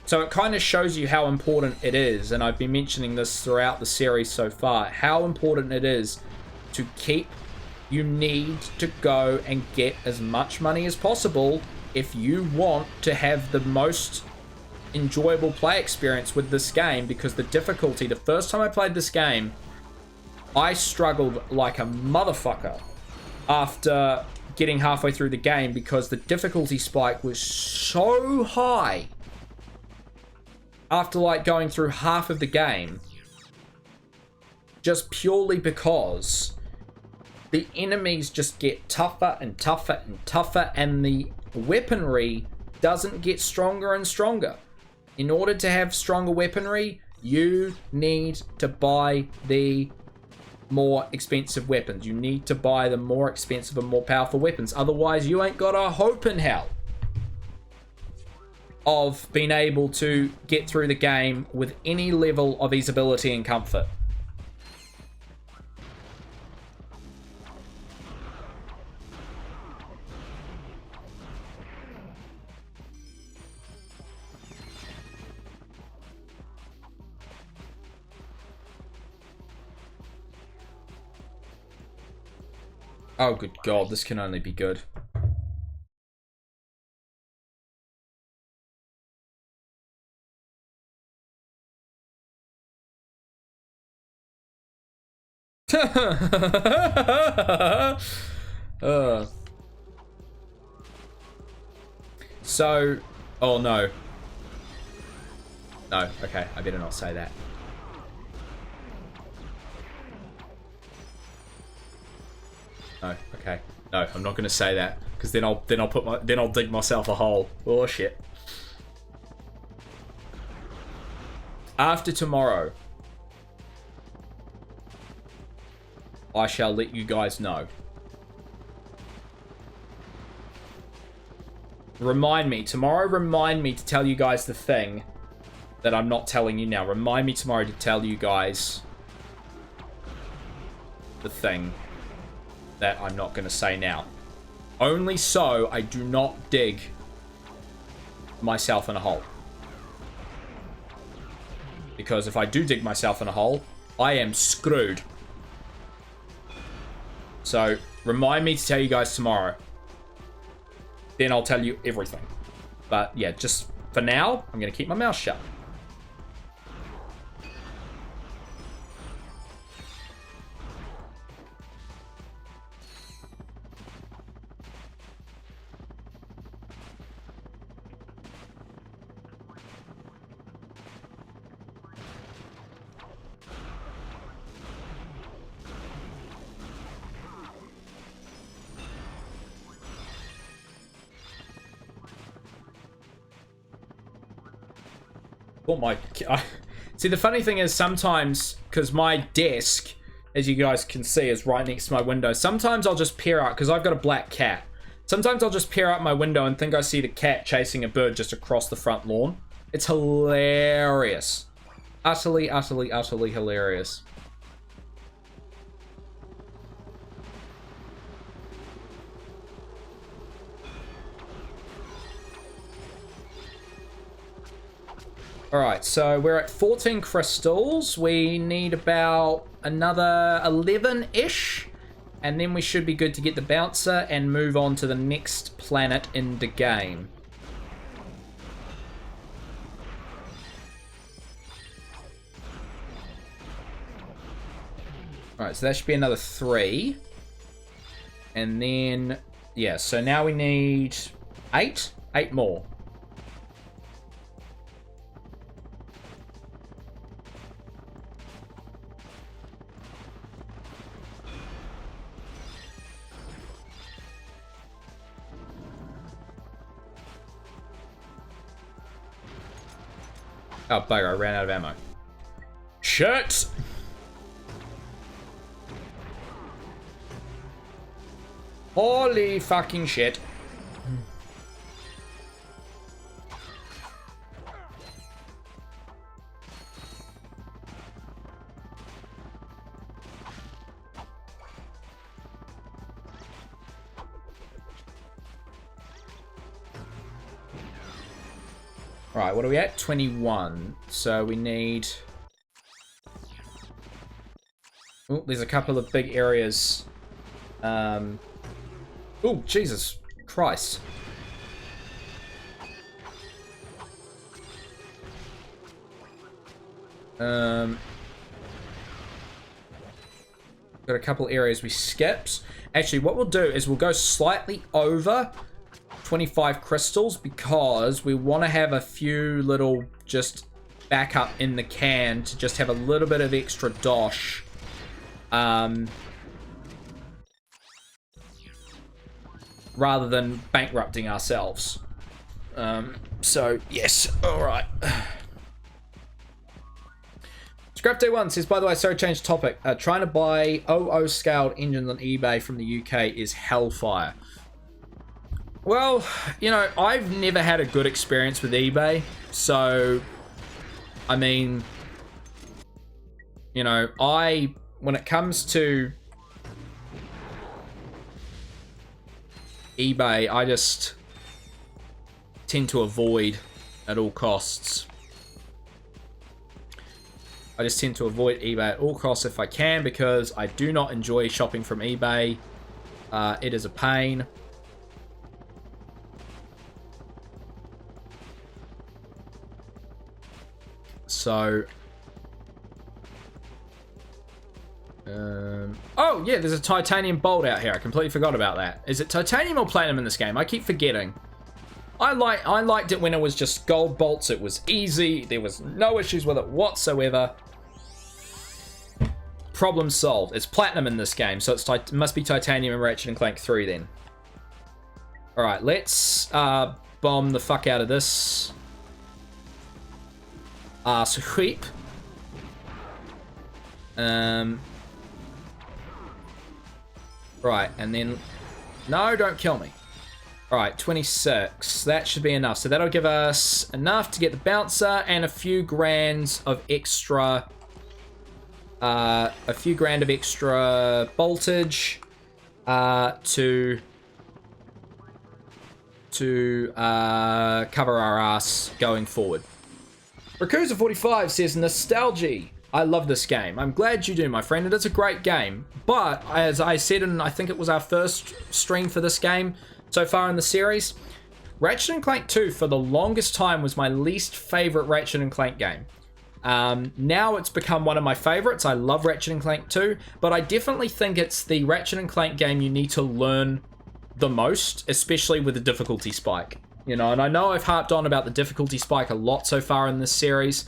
So it kind of shows you how important it is, and I've been mentioning this throughout the series so far, how important it is to keep. You need to go and get as much money as possible if you want to have the most enjoyable play experience with this game, because the difficulty, the first time I played this game, I struggled like a motherfucker after getting halfway through the game because the difficulty spike was so high after like going through half of the game, just purely because the enemies just get tougher and tougher and tougher, and the weaponry doesn't get stronger and stronger. In order to have stronger weaponry, you need to buy the more expensive weapons. You need to buy the more expensive and more powerful weapons. Otherwise, you ain't got a hope in hell of being able to get through the game with any level of easeability and comfort. Oh, good God, this can only be good. So, oh no. No, okay, I better not say that. No, okay. No, I'm not gonna say that, because then I'll dig myself a hole. Oh shit. After tomorrow, I shall let you guys know. Remind me to tell you guys the thing that I'm not telling you now. Remind me tomorrow to tell you guys the thing that I'm not going to say now. Only so I do not dig myself in a hole. Because if I do dig myself in a hole, I am screwed. So, remind me to tell you guys tomorrow. Then I'll tell you everything. But yeah, just for now, I'm going to keep my mouth shut. Oh my... See, the funny thing is sometimes, because my desk, as you guys can see, is right next to my window, sometimes I'll just peer out, because I've got a black cat. Sometimes I'll just peer out my window and think I see the cat chasing a bird just across the front lawn. It's hilarious. Utterly, utterly, utterly hilarious. Alright, so we're at 14 crystals. We need about another 11-ish. And then we should be good to get the bouncer and move on to the next planet in the game. Alright, so that should be another 3. And then, yeah, so now we need 8? 8 more. Oh, bugger, I ran out of ammo. Shit! Holy fucking shit. Right, what are we at? 21. So we need... Oh, there's a couple of big areas. Oh, Jesus Christ. Got a couple areas we skipped. Actually, what we'll do is we'll go slightly over 25 crystals because we want to have a few little just backup in the can to just have a little bit of extra dosh. Rather than bankrupting ourselves. So, yes. Alright. Scrap Day 1 says, by the way, sorry, change topic. Trying to buy OO scaled engines on eBay from the UK is hellfire. Well, you know, I've never had a good experience with eBay. So, I mean, you know, when it comes to eBay, I just tend to avoid at all costs. I just tend to avoid eBay at all costs if I can because I do not enjoy shopping from eBay. It is a pain. So... oh, yeah, there's a titanium bolt out here. I completely forgot about that. Is it titanium or platinum in this game? I keep forgetting. I liked it when it was just gold bolts. It was easy. There was no issues with it whatsoever. Problem solved. It's platinum in this game, so it must be titanium in Ratchet and Clank 3 then. Alright, let's bomb the fuck out of this. Sweep. Right, and then... No, don't kill me. Alright, 26. That should be enough. So that'll give us enough to get the bouncer and a few grand of extra... a few grand of extra voltage to cover our ass going forward. Rakuza45 says, nostalgia. I love this game. I'm glad you do, my friend. It is a great game. But, as I said, and I think it was our first stream for this game so far in the series, Ratchet and Clank 2 for the longest time was my least favorite Ratchet and Clank game. Now it's become one of my favorites. I love Ratchet and Clank 2, but I definitely think it's the Ratchet and Clank game you need to learn the most, especially with the difficulty spike. You know, and I know I've harped on about the difficulty spike a lot so far in this series,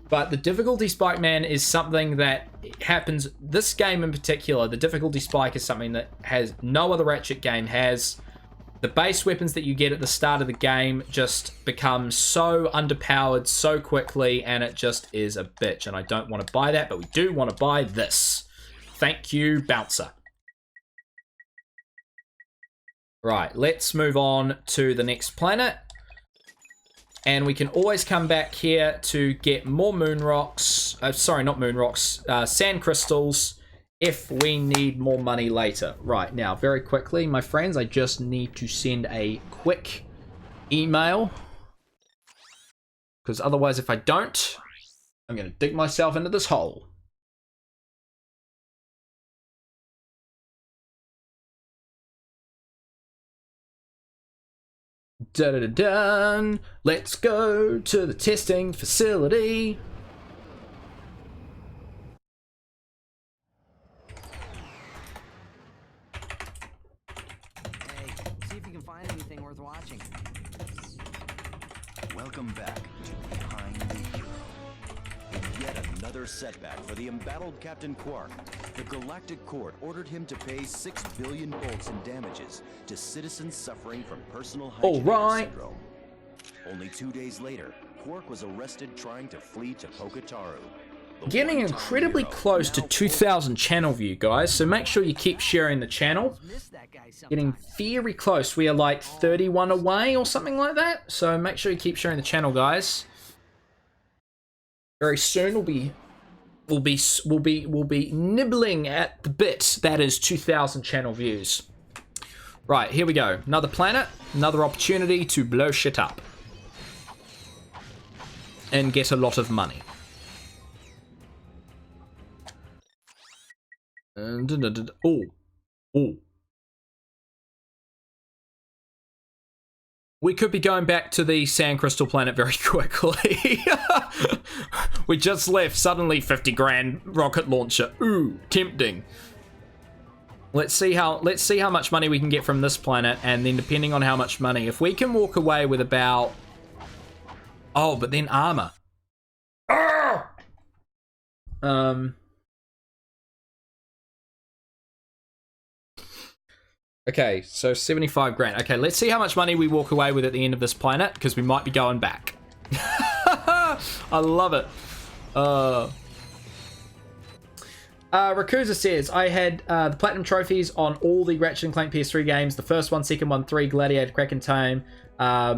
but the difficulty spike, man, is something that happens. This game in particular, the difficulty spike is something that has no other Ratchet game has. The base weapons that you get at the start of the game just become so underpowered so quickly, and it just is a bitch. And I don't want to buy that, but we do want to buy this. Thank you, Bouncer. Right, let's move on to the next planet. And we can always come back here to get more moon rocks. Sorry, not moon rocks. Sand crystals. If we need more money later. Right, now, very quickly, my friends, I just need to send a quick email. Because otherwise, if I don't, I'm going to dig myself into this hole. Da-da-da-dun. Let's go to the testing facility. Welcome back to Behind the Hero. In yet another setback for the embattled Captain Quark, the Galactic Court ordered him to pay 6 billion bolts in damages to citizens suffering from personal hygiene syndrome. Only 2 days later, Quark was arrested trying to flee to Poketaru. Getting incredibly close to 2,000 channel view, guys, so make sure you keep sharing the channel. Getting very close. We are like 31 away or something like that, so make sure you keep sharing the channel, guys. Very soon we'll be nibbling at the bit that is 2,000 channel views. Right, here we go. Another planet, another opportunity to blow shit up and get a lot of money. Oh. We could be going back to the Sand Crystal planet very quickly. We just left, suddenly 50 grand rocket launcher. Ooh, tempting. Let's see how much money we can get from this planet, and then depending on how much money, if we can walk away with about... Oh, but then armor. Okay, so 75 grand. Okay, let's see how much money we walk away with at the end of this planet, because we might be going back. I love it. Rakuza says, I had the platinum trophies on all the Ratchet and Clank PS3 games. The first one, second one, 3, Gladiator, Crack and Time. Yeah,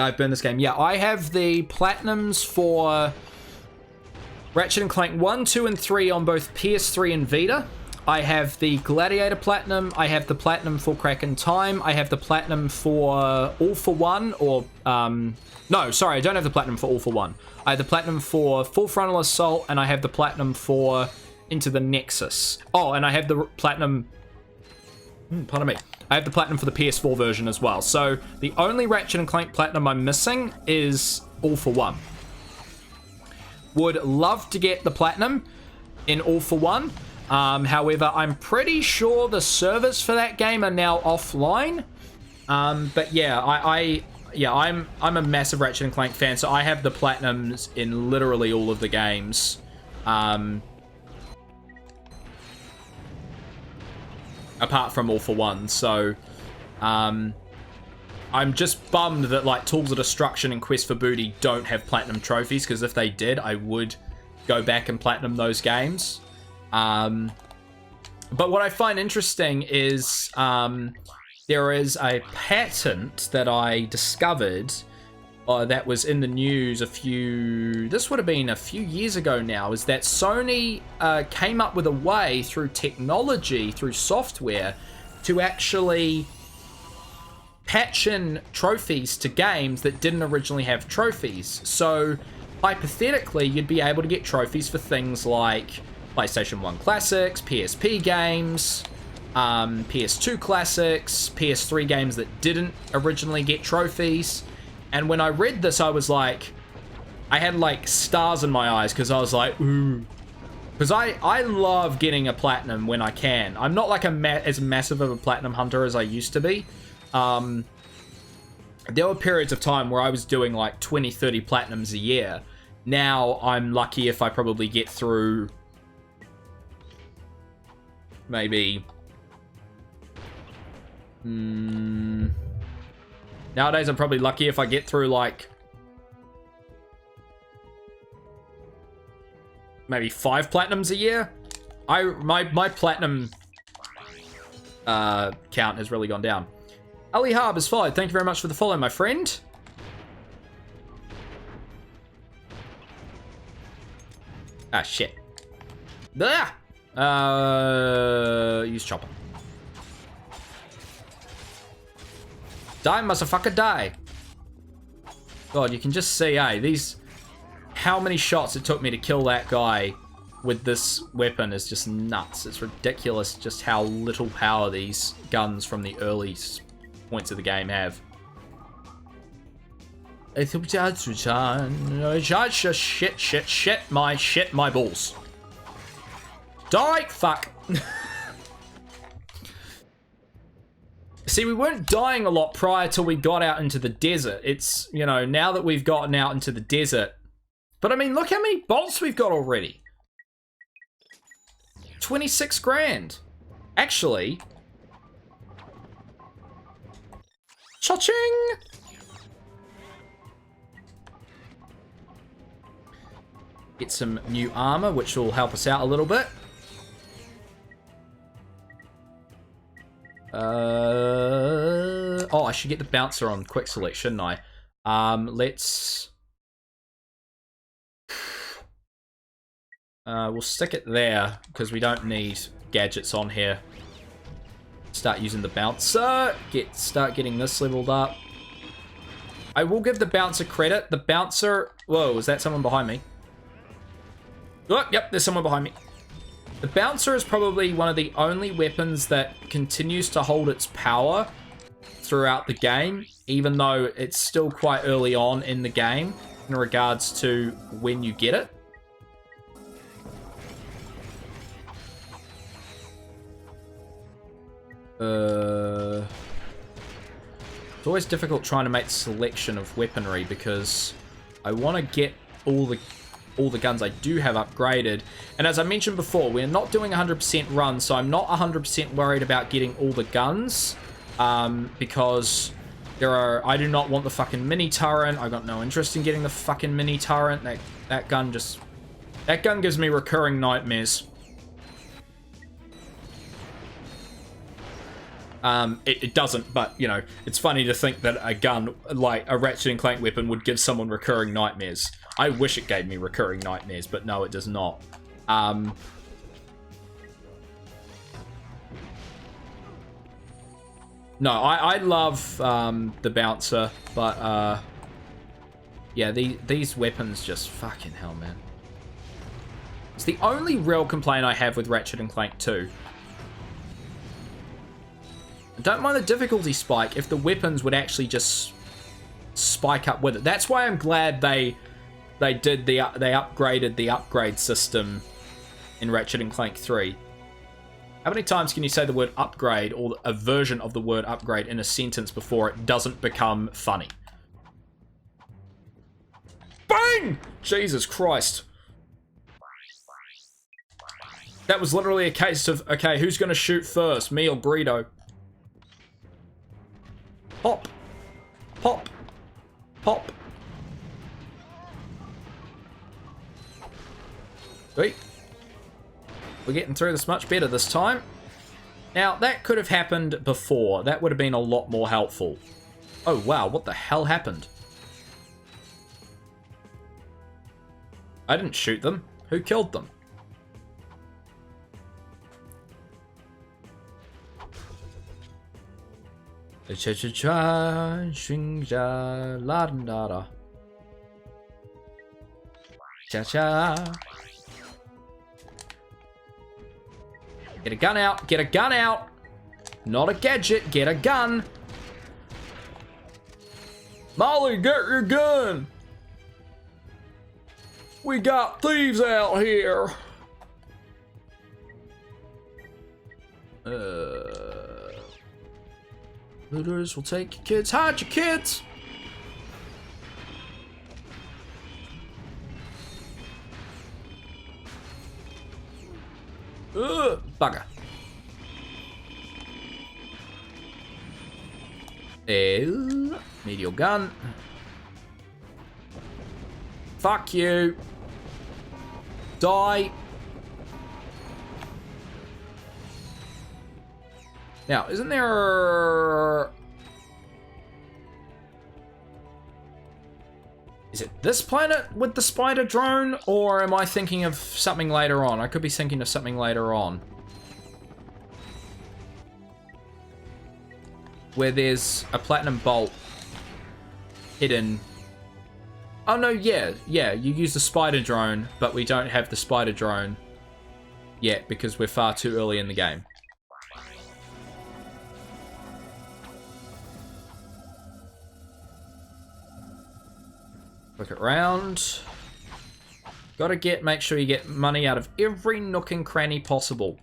I've burned this game. Yeah, I have the platinums for Ratchet and Clank 1, 2, and 3 on both PS3 and Vita. I have the Gladiator Platinum, I have the Platinum for Crack and Time, I have the Platinum for All for One, or, no, sorry, I don't have the Platinum for All for One. I have the Platinum for Full Frontal Assault, and I have the Platinum for Into the Nexus. Oh, and I have the Platinum, pardon me, I have the Platinum for the PS4 version as well. So, the only Ratchet and Clank Platinum I'm missing is All for One. Would love to get the Platinum in All for One. However, I'm pretty sure the servers for that game are now offline. But yeah, I'm a massive Ratchet and Clank fan, so I have the platinums in literally all of the games. Apart from All for One, so I'm just bummed that like Tools of Destruction and Quest for Booty don't have platinum trophies, because if they did, I would go back and platinum those games. But what I find interesting is there is a patent that I discovered that was in the news this would have been a few years ago now, is that Sony came up with a way through technology, through software, to actually patch in trophies to games that didn't originally have trophies. So hypothetically, you'd be able to get trophies for things like PlayStation 1 classics, PSP games, PS2 classics, PS3 games that didn't originally get trophies. And when I read this, I was like, I had like stars in my eyes, because I was like, ooh. Because I love getting a platinum when I can. I'm not like as massive of a platinum hunter as I used to be. There were periods of time where I was doing like 20, 30 platinums a year. Now I'm lucky if I probably get through maybe Nowadays, I'm probably lucky if I get through, like, maybe 5 platinums a year. My platinum count has really gone down. Ali Harb is followed. Thank you very much for the follow, my friend. Ah, shit. Blah! Use chopper. Die, motherfucker, die. God, you can just see, these... How many shots it took me to kill that guy with this weapon is just nuts. It's ridiculous just how little power these guns from the early points of the game have. Shit, my balls. Die! Fuck. See, we weren't dying a lot prior till we got out into the desert. It's, you know, now that we've gotten out into the desert. But I mean, look how many bolts we've got already. 26 grand. Actually. Cha-ching! Get some new armor, which will help us out a little bit. Oh, I should get the bouncer on quick select, shouldn't I? Let's... we'll stick it there, because we don't need gadgets on here. Start using the bouncer. Start getting this leveled up. I will give the bouncer credit. The bouncer... Whoa, is that someone behind me? Oh, yep, there's someone behind me. The bouncer is probably one of the only weapons that continues to hold its power throughout the game, even though it's still quite early on in the game in regards to when you get it. It's always difficult trying to make the selection of weaponry because I want to get all the guns I do have upgraded. And as I mentioned before, we're not doing 100% run, so I'm not 100% worried about getting all the guns because I do not want the fucking mini turret. I got no interest in getting the fucking mini turret. That gun gives me recurring nightmares. It doesn't, but, you know, it's funny to think that a gun, like a Ratchet and Clank weapon, would give someone recurring nightmares. I wish it gave me recurring nightmares, but no, it does not. No, I love the bouncer, but, yeah, these weapons just fucking hell, man. It's the only real complaint I have with Ratchet and Clank 2. Don't mind the difficulty spike if the weapons would actually just spike up with it. That's why I'm glad they upgraded the upgrade system in Ratchet and Clank 3. How many times can you say the word upgrade or a version of the word upgrade in a sentence before it doesn't become funny? Bang! Jesus Christ. That was literally a case of, okay, who's going to shoot first, me or Greedo? Pop. Pop. Pop. Sweet. We're getting through this much better this time. Now, that could have happened before. That would have been a lot more helpful. Oh, wow. What the hell happened? I didn't shoot them. Who killed them? Cha-cha-cha, swing-cha, la-da-da-da. Cha-cha. Get a gun out, get a gun out. Not a gadget, get a gun. Molly, get your gun. We got thieves out here. Looters will take your kids. Hide your kids! Ugh, bugger. Need your gun. Fuck you. Die. Now, isn't there... Is it this planet with the spider drone? Or am I thinking of something later on? I could be thinking of something later on. Where there's a platinum bolt hidden. Oh no, yeah, you use the spider drone, but we don't have the spider drone yet because we're far too early in the game. Look around. Gotta make sure you get money out of every nook and cranny possible.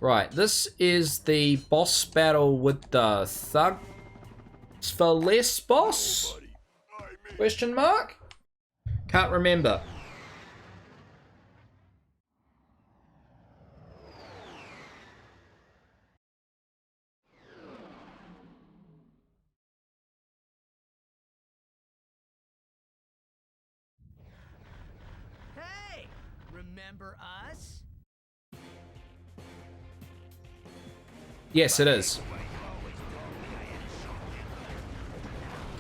Right, this is the boss battle with the Thugs for Less boss? Question mark? Can't remember. Hey, remember us? Yes, it is.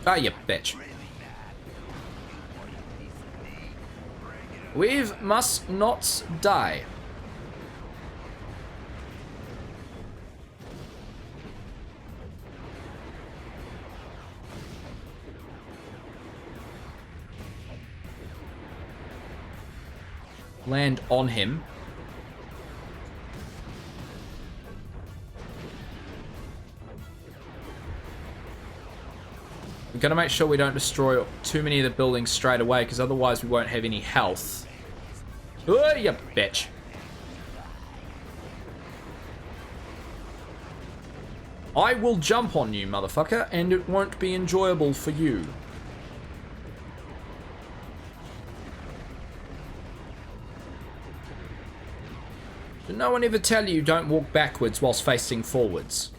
Ah, you bitch. We must not die. Land on him. We've got to make sure we don't destroy too many of the buildings straight away, because otherwise we won't have any health. Oh, you bitch. I will jump on you, motherfucker, and it won't be enjoyable for you. Did no one ever tell you don't walk backwards whilst facing forwards?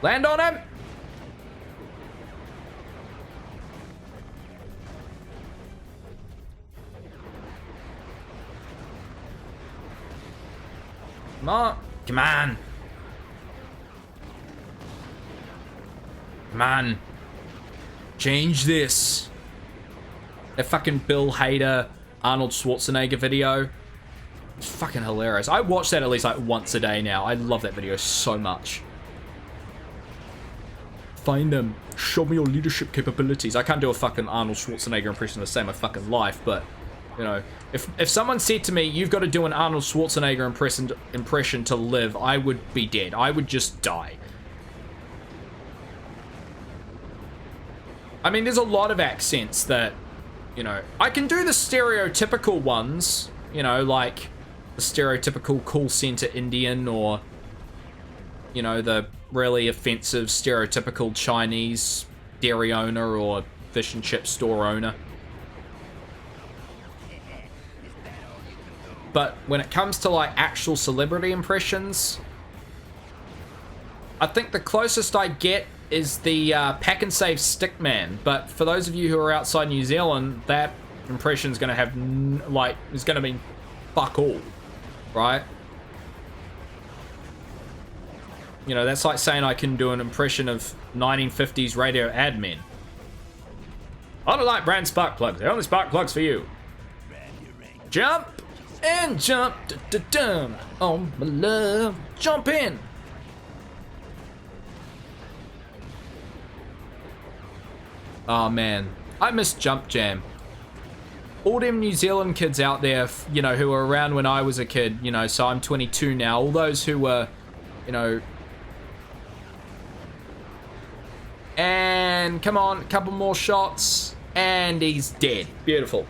Land on him! Come on. Come on. Come on. Change this. That fucking Bill Hader, Arnold Schwarzenegger video. It's fucking hilarious. I watch that at least like once a day now. I love that video so much. Find them. Show me your leadership capabilities. I can't do a fucking Arnold Schwarzenegger impression to save my fucking life, but, you know, if someone said to me, you've got to do an Arnold Schwarzenegger impression to live, I would be dead. I would just die. I mean, there's a lot of accents that, you know, I can do the stereotypical ones, you know, like the stereotypical call center Indian, or, you know, the really offensive stereotypical Chinese dairy owner or fish and chip store owner. But when it comes to like actual celebrity impressions, I think the closest I get is the Pack and Save Stickman. But for those of you who are outside New Zealand, that impression's going to have is going to mean fuck all, right? You know, that's like saying I can do an impression of 1950s radio ad men. I don't like brand spark plugs. They're only spark plugs for you. Jump and jump. Oh, my love. Jump in. Oh, man. I miss Jump Jam. All them New Zealand kids out there, you know, who were around when I was a kid, you know, so I'm 22 now. All those who were, you know... And come on, a couple more shots, and he's dead. Beautiful.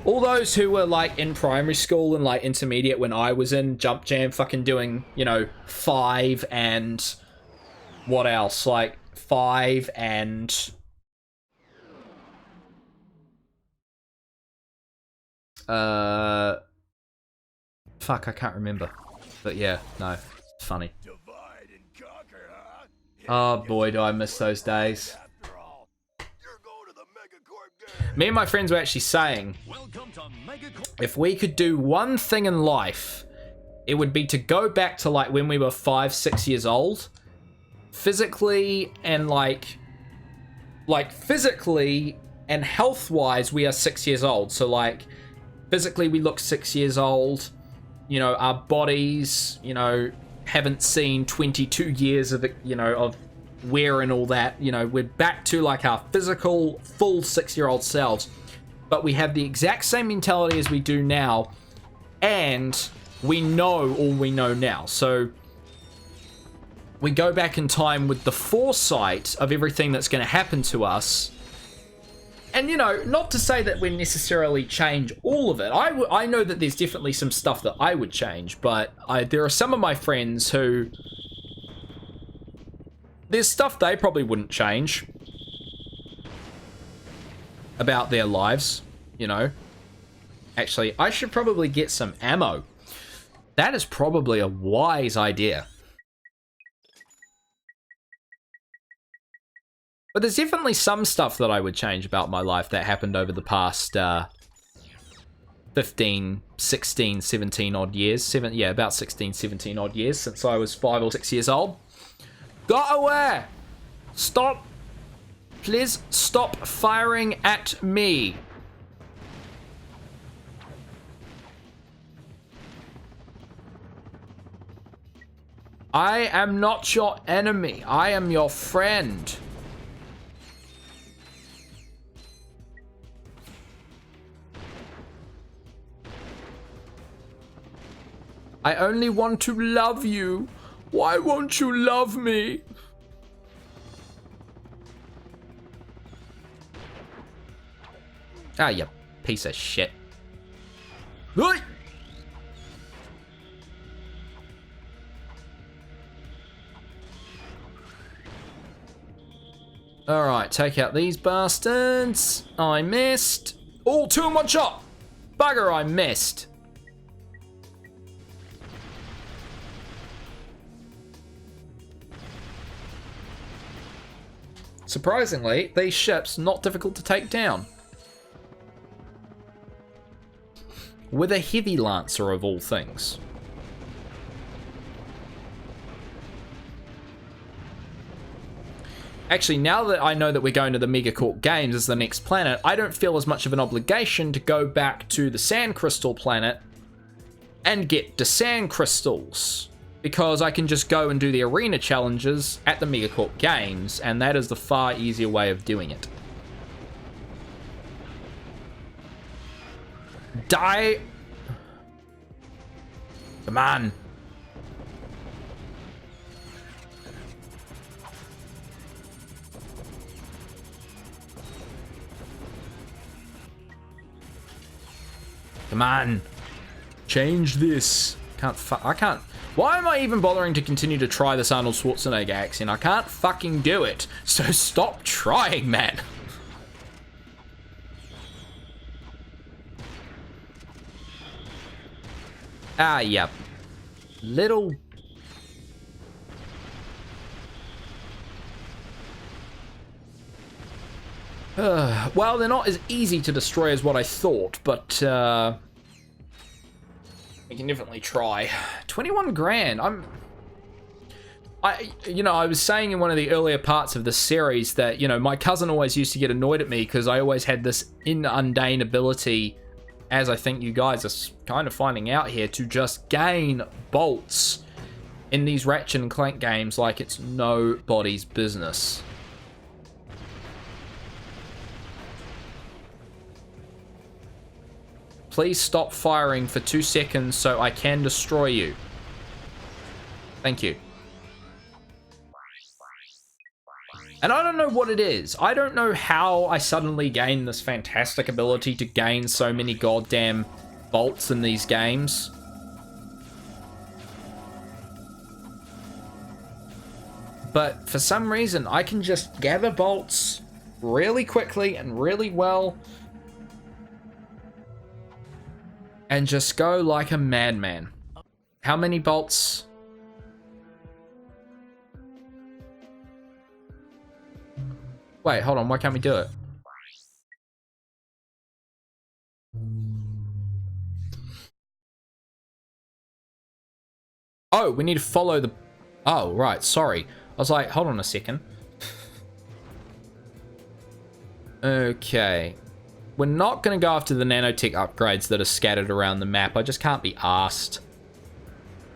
all those who were like in primary school and like intermediate when I was in Jump Jam, fucking doing, you know, 5 and what else? Like 5 and fuck, I can't remember. But yeah, no, it's funny. Divide and conquer, huh? Oh boy, do I miss those days. After all, you're going to the Megacorp game. Me and my friends were actually saying, Welcome to Megacorp. if we could do one thing in life, it would be to go back to like when we were 5, 6 years old, physically and like physically and health-wise, we are 6 years old. So like physically, we look 6 years old. You know, our bodies, you know, haven't seen 22 years of, you know, of wear and all that. You know, we're back to like our physical, full 6-year-old selves. But we have the exact same mentality as we do now. And we know all we know now. So we go back in time with the foresight of everything that's going to happen to us. And, you know, not to say that we necessarily change all of it. I know that there's definitely some stuff that I would change, but there are some of my friends who... there's stuff they probably wouldn't change about their lives, you know. Actually, I should probably get some ammo. That is probably a wise idea. But there's definitely some stuff that I would change about my life that happened over the past 15, 16, 17 odd years. About 16, 17 odd years since I was 5 or 6 years old. Go away! Stop! Please stop firing at me. I am not your enemy. I am your friend. I only want to love you. Why won't you love me? Ah, you piece of shit. Oi! Alright, take out these bastards. I missed. Oh, 2 in 1 shot. Bugger, I missed. Surprisingly, these ships not difficult to take down. With a heavy lancer of all things. Actually, now that I know that we're going to the Megacorp Games as the next planet, I don't feel as much of an obligation to go back to the Sand Crystal planet and get the Sand Crystals. Because I can just go and do the arena challenges at the Megacorp Games, and that is the far easier way of doing it. Die! Come on. Come on. Change this. I can't. Why am I even bothering to continue to try this Arnold Schwarzenegger accent? I can't fucking do it. So stop trying, man. Ah, yep. Little... well, they're not as easy to destroy as what I thought, but, we can definitely try. 21 grand. You know, I was saying in one of the earlier parts of the series that, you know, my cousin always used to get annoyed at me because I always had this inundane ability, as I think you guys are kind of finding out here, to just gain bolts in these Ratchet and Clank games like it's nobody's business. Please stop firing for 2 seconds so I can destroy you. Thank you. And I don't know what it is. I don't know how I suddenly gained this fantastic ability to gain so many goddamn bolts in these games. But for some reason, I can just gather bolts really quickly and really well. And just go like a madman. How many bolts? Wait, hold on. Why can't we do it? Oh, we need to follow the... Oh, right. Sorry. I was like, hold on a second. Okay. We're not going to go after the nanotech upgrades that are scattered around the map. I just can't be asked.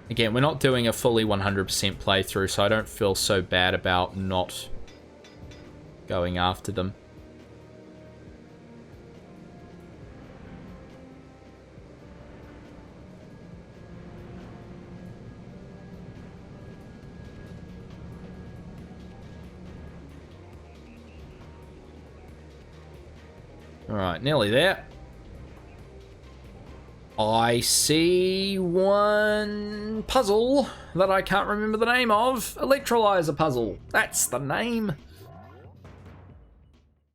Again, we're not doing a fully 100% playthrough, so I don't feel so bad about not going after them. Alright, nearly there. I see one puzzle that I can't remember the name of. Electrolyzer puzzle. That's the name.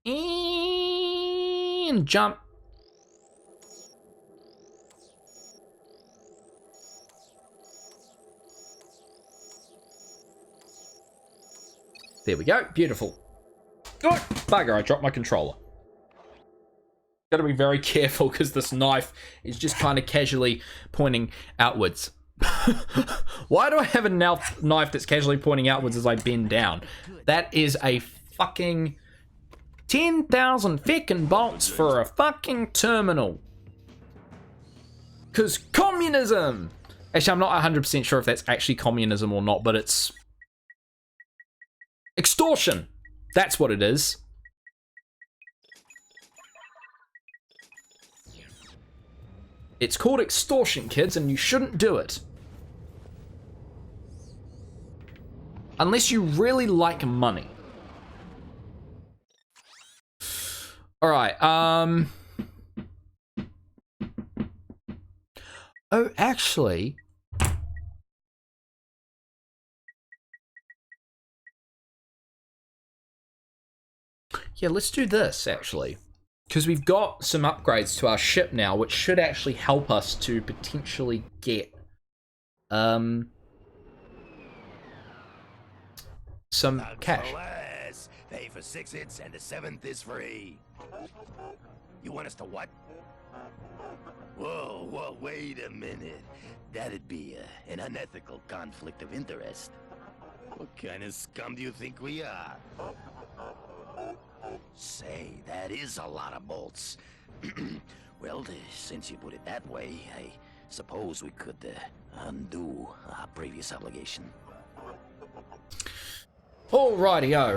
And jump. There we go. Beautiful. Oh, bugger, I dropped my controller. Gotta be very careful because this knife is just kind of casually pointing outwards. Why do I have a knife that's casually pointing outwards as I bend down? That is a fucking 10,000 feckin' bolts for a fucking terminal. Because communism! Actually, I'm not 100% sure if that's actually communism or not, but it's... extortion! That's what it is. It's called extortion, kids, and you shouldn't do it. Unless you really like money. Alright, oh, actually... yeah, let's do this, actually. Because we've got some upgrades to our ship now, which should actually help us to potentially get some cash. Alas, pay for 6 hits and the 7th is free. You want us to what? Whoa, wait a minute. That'd be an unethical conflict of interest. What kind of scum do you think we are? Say, that is a lot of bolts. Well, since you put it that way, I suppose we could undo our previous obligation. Oh, rightio.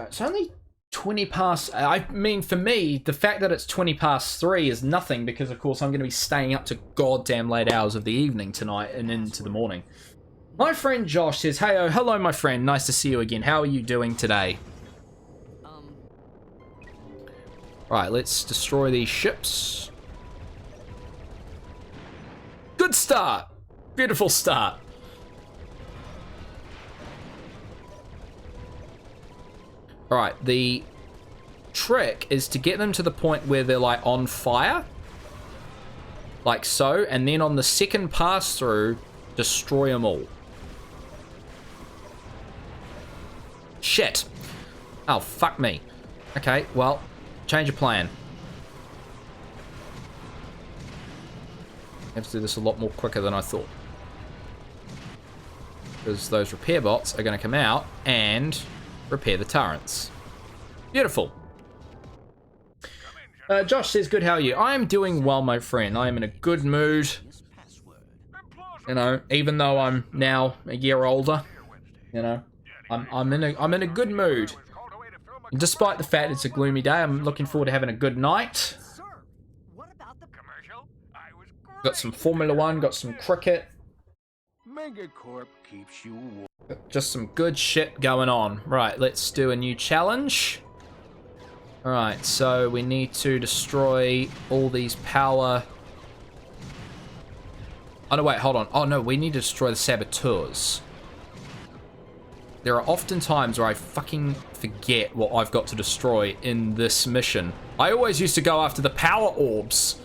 It's only 20 past... I mean, for me, the fact that it's 20 past 3 is nothing because, of course, I'm going to be staying up to goddamn late hours of the evening tonight and into the morning. My friend Josh says, hey, hello, my friend. Nice to see you again. How are you doing today? Right, let's destroy these ships. Good start. Beautiful start. Alright, the trick is to get them to the point where they're like on fire. Like so, and then on the second pass through, destroy them all. Shit. Oh, fuck me. Okay, well, change of plan. I have to do this a lot more quicker than I thought. Because those repair bots are going to come out and repair the turrets. Beautiful. Josh says, good, how are you? I am doing well, my friend. I am in a good mood. You know, even though I'm now a year older, you know, I'm in a good mood. And despite the fact it's a gloomy day, I'm looking forward to having a good night. Got some Formula 1, got some cricket. Megacorp keeps you warm. Just some good shit going on. Right, let's do a new challenge. Alright, so we need to destroy all these power... Oh, no, wait, hold on. Oh, no, we need to destroy the saboteurs. There are often times where I fucking forget what I've got to destroy in this mission. I always used to go after the power orbs.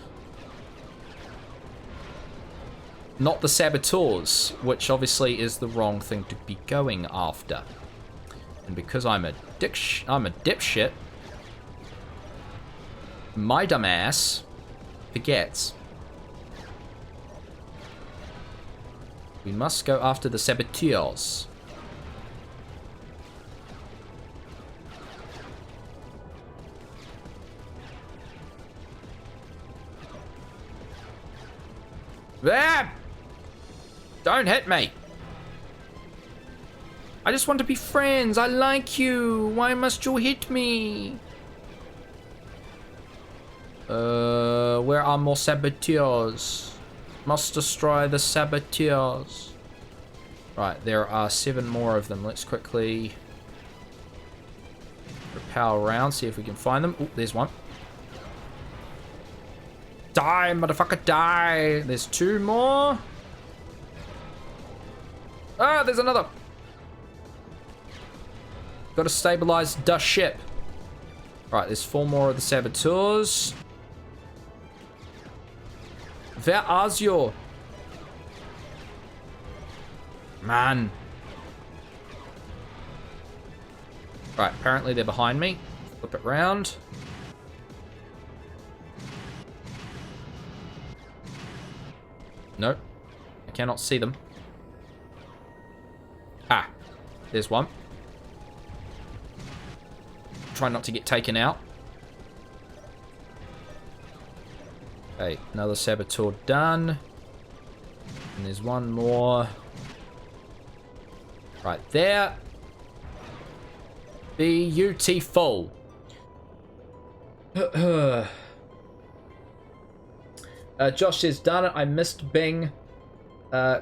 Not the saboteurs, which obviously is the wrong thing to be going after. And because I'm a dipshit, my dumbass forgets. We must go after the saboteurs. Ah! Don't hit me. I just want to be friends. I like you. Why must you hit me? Where are more saboteurs? Must destroy the saboteurs. Right, there are 7 more of them. Let's quickly power around, see if we can find them. Oh, there's one. Die, motherfucker, die. There's 2 more. Ah, there's another. Gotta stabilize the ship. Right, there's 4 more of the saboteurs. Where are you? Man. Right, apparently they're behind me. Flip it round. Nope. I cannot see them. Ah. There's one. Try not to get taken out. Okay, another saboteur done. And there's one more. Right there. Beautiful. Josh says, darn it, I missed Bing.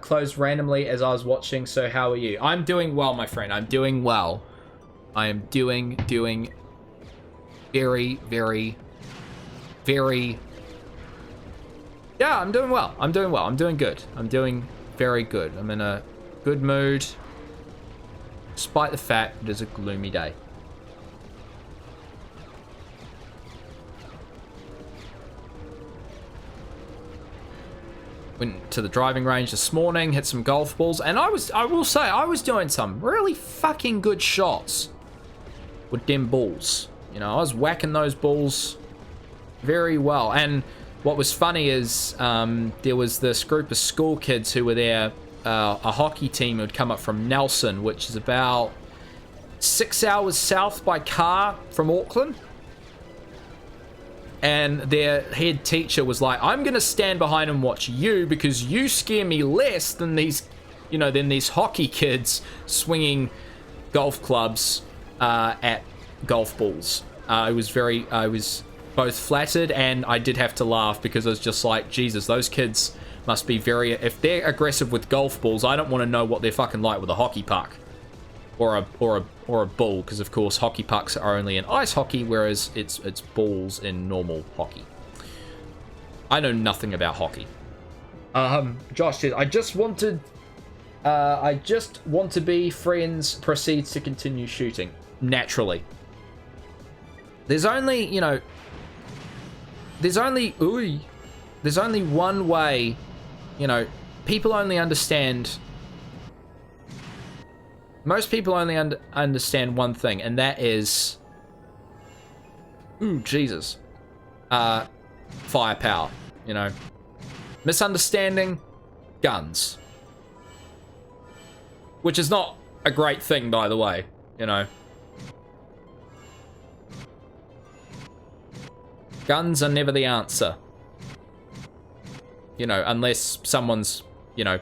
Closed randomly as I was watching, so how are you? I'm doing well, my friend. I'm doing well. I am doing very, very, very... Yeah, I'm doing well. I'm doing well. I'm doing good. I'm doing very good. I'm in a good mood, despite the fact it is a gloomy day. Went to the driving range this morning, hit some golf balls, and I will say, I was doing some really fucking good shots with them balls. You know, I was whacking those balls very well. And what was funny is there was this group of school kids who were there, a hockey team who had come up from Nelson, which is about 6 hours south by car from Auckland. And their head teacher was like, I'm going to stand behind and watch you because you scare me less than these, you know, than these hockey kids swinging golf clubs at golf balls. I was both flattered and I did have to laugh because I was just like, Jesus, those kids must be very, if they're aggressive with golf balls, I don't want to know what they're fucking like with a hockey puck or a ball, because of course hockey pucks are only in ice hockey, whereas it's balls in normal hockey. I know nothing about hockey. Josh says, I just want to be friends, proceeds to continue shooting. Naturally. There's only, you know, there's only one way, you know, people only understand, most people only understand one thing, and that is, ooh, Jesus, firepower, you know, misunderstanding, guns, which is not a great thing, by the way, you know. Guns are never the answer. You know, unless someone's, you know,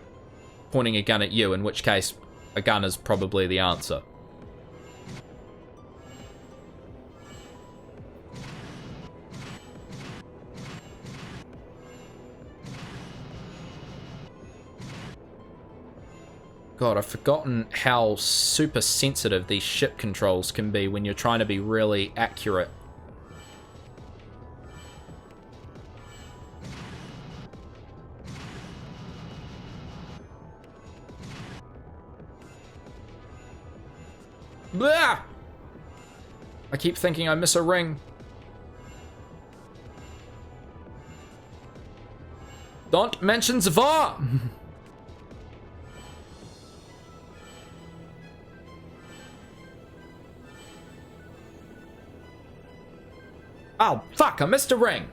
pointing a gun at you, in which case a gun is probably the answer. God, I've forgotten how super sensitive these ship controls can be when you're trying to be really accurate. Blah! I keep thinking I miss a ring. Don't mention Zavar! Oh, fuck, I missed a ring.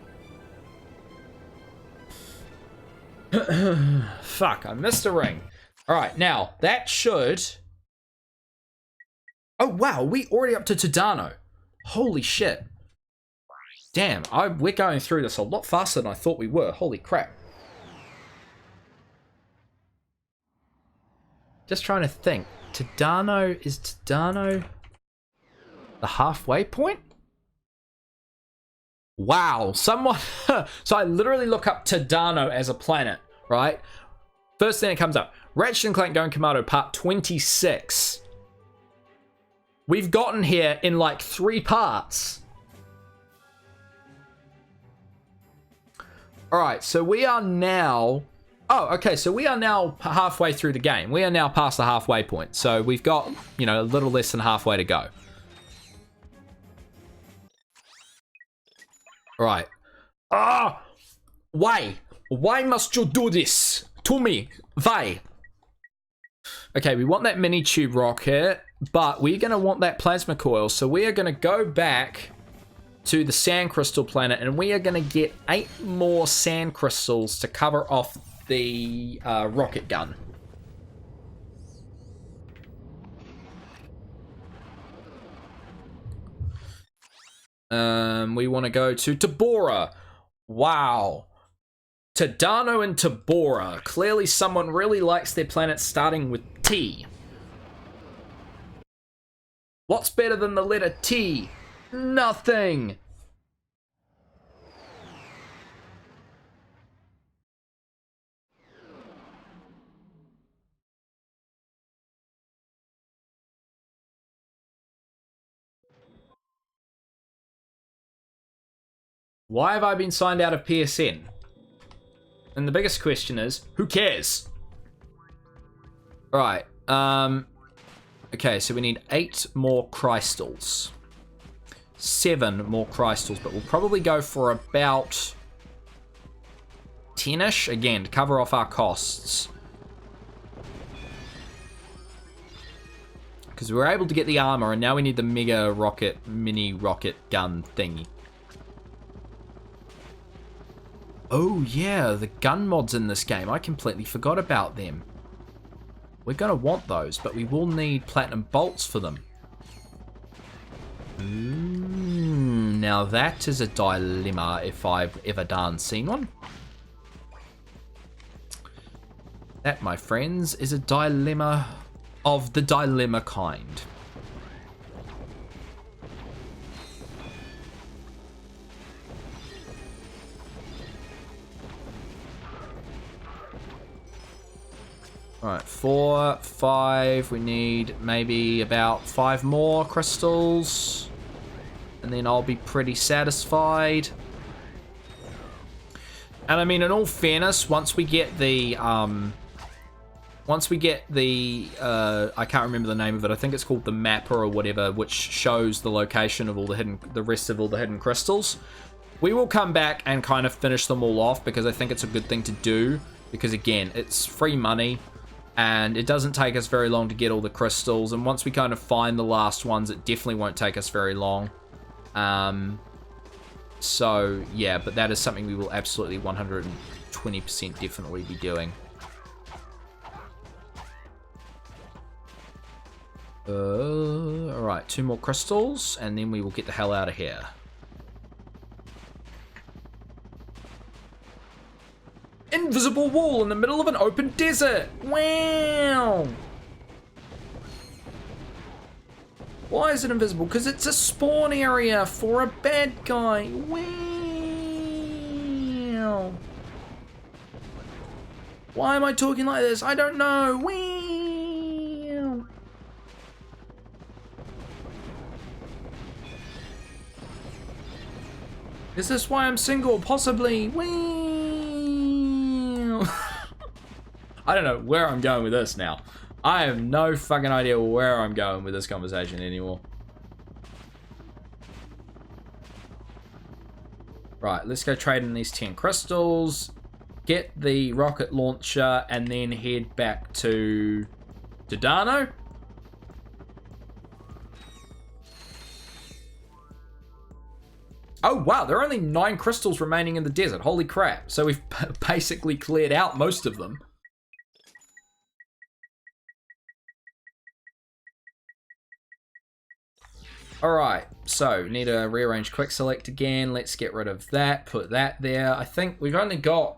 Fuck, I missed a ring. Alright, now, that should... Oh, wow, we already up to Tadano. Holy shit. Damn, we're going through this a lot faster than I thought we were. Holy crap. Just trying to think. Is Tadano the halfway point? Wow, someone... So I literally look up Tadano as a planet, right? First thing that comes up. Ratchet and Clank Going Commando Part 26. We've gotten here in like 3 parts. Alright, so we are now... Oh, okay, so we are now halfway through the game. We are now past the halfway point. So we've got, you know, a little less than halfway to go. Alright. Ah! Why? Why must you do this? To me. Why? Okay, we want that mini tube rocket, but we're going to want that plasma coil. So we are going to go back to the sand crystal planet, and we are going to get 8 more sand crystals to cover off the rocket gun. We want to go to Tabora. Wow. Tadano and Tabora. Clearly someone really likes their planet starting with T. What's better than the letter T? Nothing. Why have I been signed out of PSN? And the biggest question is, who cares? Right. Okay, so we need 8 more crystals. 7 more crystals, but we'll probably go for about 10-ish, again, to cover off our costs. Because we were able to get the armor, and now we need the mega rocket, mini rocket gun thingy. Oh yeah, the gun mods in this game. I completely forgot about them. We're going to want those, but we will need platinum bolts for them. Ooh, now that is a dilemma if I've ever seen one. That, my friends, is a dilemma of the dilemma kind. Alright, 4, 5, we need maybe about 5 more crystals. And then I'll be pretty satisfied. And I mean, in all fairness, once we get the, I can't remember the name of it, I think it's called the mapper or whatever, which shows the location of all the rest of all the hidden crystals. We will come back and kind of finish them all off, because I think it's a good thing to do. Because again, it's free money. And it doesn't take us very long to get all the crystals. And once we kind of find the last ones, it definitely won't take us very long. So, yeah, but that is something we will absolutely 120% definitely be doing. Alright, 2 more crystals, and then we will get the hell out of here. Invisible wall in the middle of an open desert. Wow. Why is it invisible? Because it's a spawn area for a bad guy. Wow. Why am I talking like this? I don't know. Wow. Is this why I'm single? Possibly. Whee! I don't know where I'm going with this now. I have no fucking idea where I'm going with this conversation anymore. Right, let's go trade in these 10 crystals, get the rocket launcher, and then head back to Dano. Oh wow, there are only 9 crystals remaining in the desert. Holy crap. So we've basically cleared out most of them. Alright, so need to rearrange quick select again. Let's get rid of that, put that there. I think we've only got...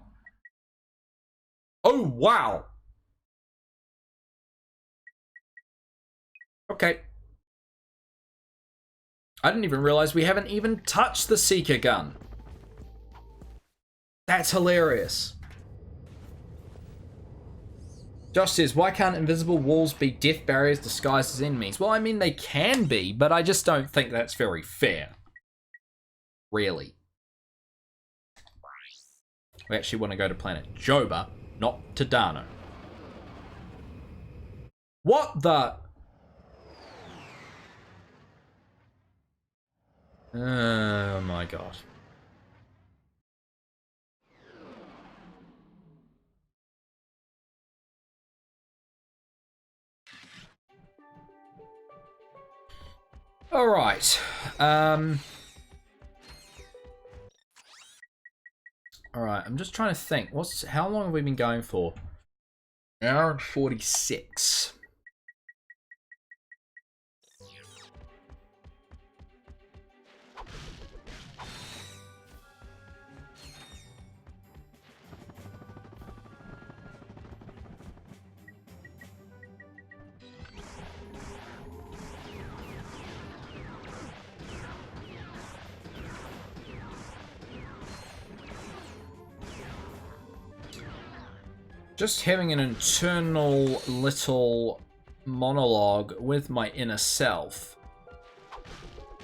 Oh, wow! Okay. I didn't even realize we haven't even touched the Seeker gun. That's hilarious. Josh says, why can't invisible walls be death barriers disguised as enemies? Well, I mean, they can be, but I just don't think that's very fair. Really. We actually want to go to planet Joba, not to Dano. What the... Oh my god. All right. All right. I'm just trying to think. How long have we been going for? An hour and 46. Just having an internal little monologue with my inner self.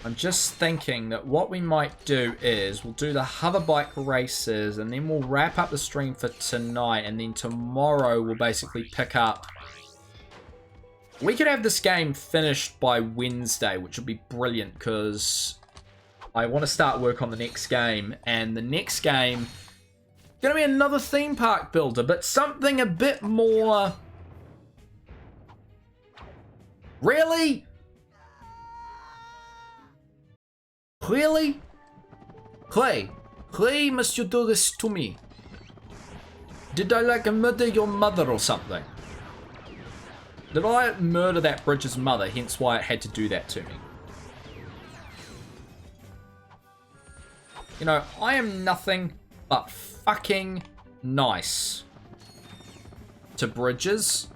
I'm just thinking that what we might do is we'll do the hoverbike races and then we'll wrap up the stream for tonight, and then tomorrow we'll basically pick up. We could have this game finished by Wednesday, which would be brilliant because I want to start work on the next game, and the next game gonna be another theme park builder, but something a bit more... Really? Really? Clay, must you do this to me? Did I like murder your mother or something? Did I murder that Bridget's mother, hence why it had to do that to me? You know, I am nothing but fucking nice to Bridges,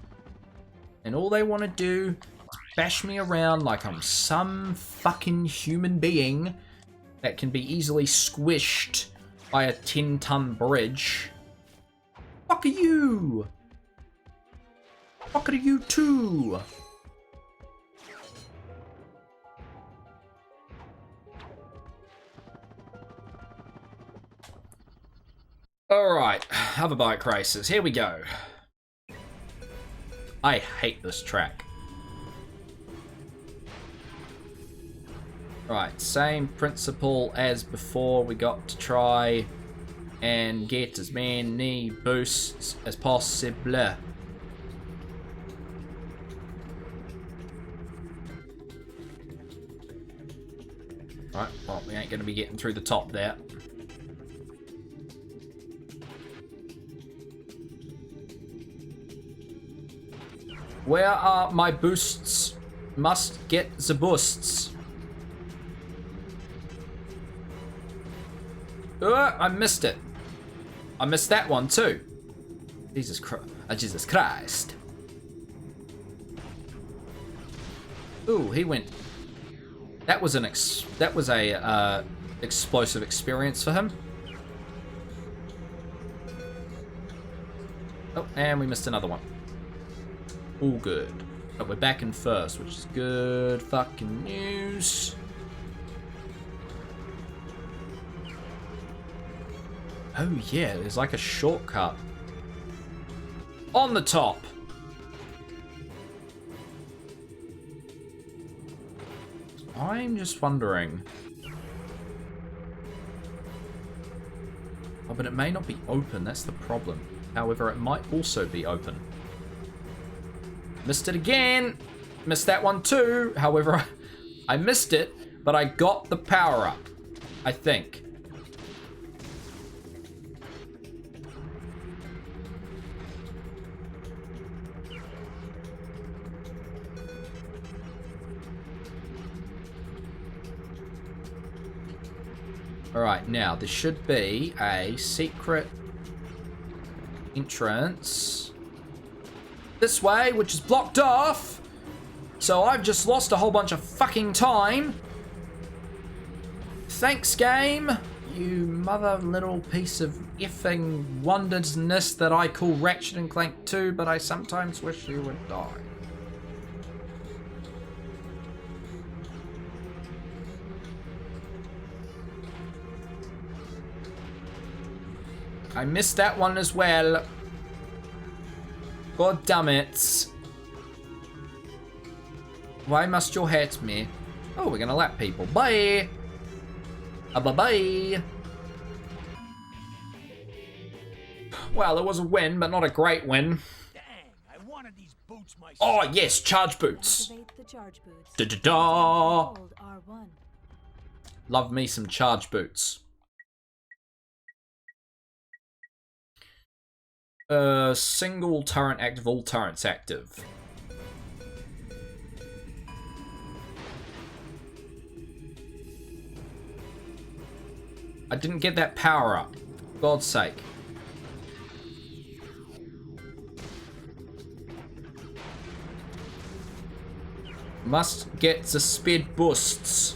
and all they want to do is bash me around like I'm some fucking human being that can be easily squished by a 10-ton bridge. Fuck are you? Fuck are you too? Alright, hoverbike races, here we go. I hate this track. Right, same principle as before. We got to try and get as many boosts as possible. Right, well, we ain't going to be getting through the top there. Where are my boosts? Must get the boosts. I missed it. I missed that one too. Jesus Christ. Ooh, he went. That was a explosive experience for him. Oh, and we missed another one. All good. But we're back in first, which is good fucking news. Oh yeah, there's like a shortcut. On the top. I'm just wondering. Oh, but it may not be open, that's the problem. However, it might also be open. Missed it again! Missed that one too. However, I missed it, but I got the power up. I think. Alright, now there should be a secret entrance this way, which is blocked off. So I've just lost a whole bunch of fucking time. Thanks, game. You mother little piece of effing wonderness that I call Ratchet and Clank 2, but I sometimes wish you would die. I missed that one as well. God damn it. Why must you hate me? Oh, we're gonna lap people. Bye! Bye-bye! Well, it was a win, but not a great win. Dang, I wanted these boots myself. Oh, yes, charge boots. Activate the charge boots. Da-da-da! Hold R1. Love me some charge boots. Single turret active, all turrets active. I didn't get that power up. For God's sake. Must get the speed boosts.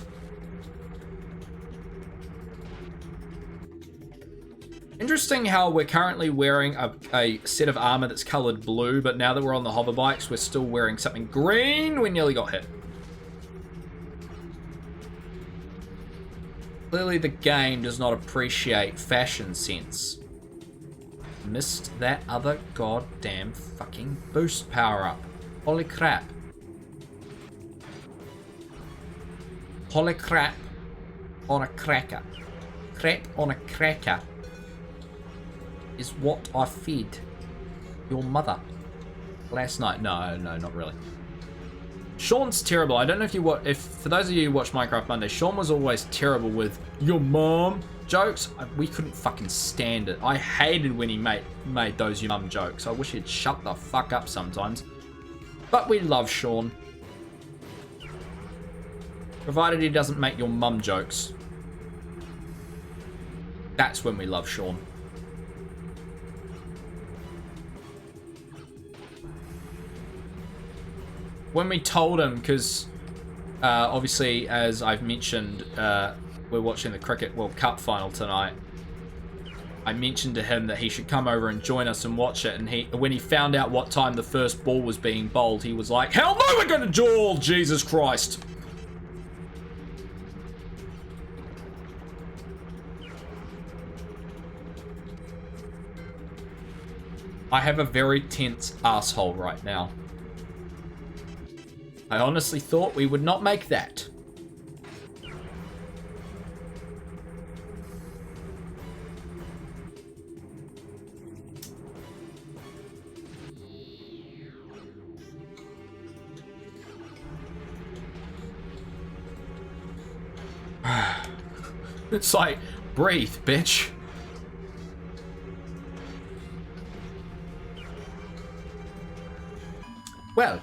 Interesting how we're currently wearing a set of armor that's colored blue, but now that we're on the hover bikes, we're still wearing something green. We nearly got hit. Clearly the game does not appreciate fashion sense. Missed that other goddamn fucking boost power up. Holy crap. Holy crap on a cracker. Crap on a cracker is what I fed your mother last night. No, not really. Sean's terrible. I don't know if you for those of you who watch Minecraft Monday, Sean was always terrible with your mom jokes. We couldn't fucking stand it. I hated when he made those your mum jokes. I wish he'd shut the fuck up sometimes. But we love Sean. Provided he doesn't make your mum jokes. That's when we love Sean. When we told him, because obviously, as I've mentioned, we're watching the Cricket World Cup final tonight. I mentioned to him that he should come over and join us and watch it, and when he found out what time the first ball was being bowled, he was like, "Hell no, we're going to duel, Jesus Christ!" I have a very tense asshole right now. I honestly thought we would not make that. It's like, breathe, bitch. Well.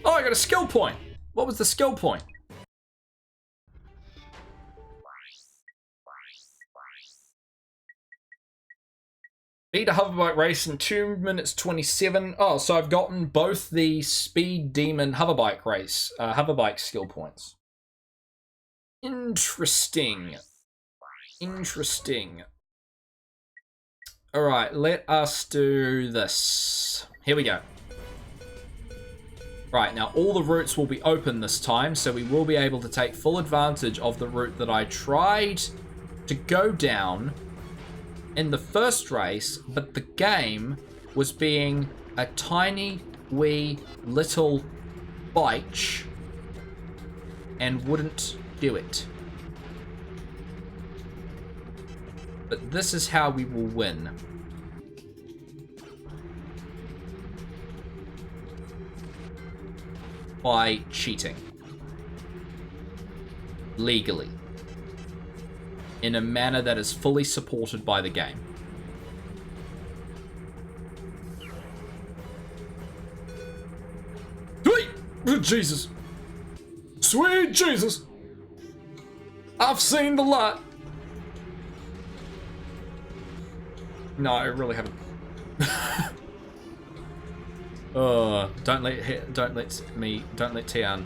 Oh, I got a skill point. What was the skill point? Beat a hoverbike race in 2 minutes 27. Oh, so I've gotten both the Speed Demon hoverbike race, hoverbike skill points. Interesting. Interesting. Alright, let us do this. Here we go. Right, now all the routes will be open this time, so we will be able to take full advantage of the route that I tried to go down in the first race, but the game was being a tiny, wee, little bitch and wouldn't do it. But this is how we will win. By cheating. Legally. In a manner that is fully supported by the game. Sweet Jesus. Sweet Jesus. I've seen the light. No, I really haven't. Don't let Tian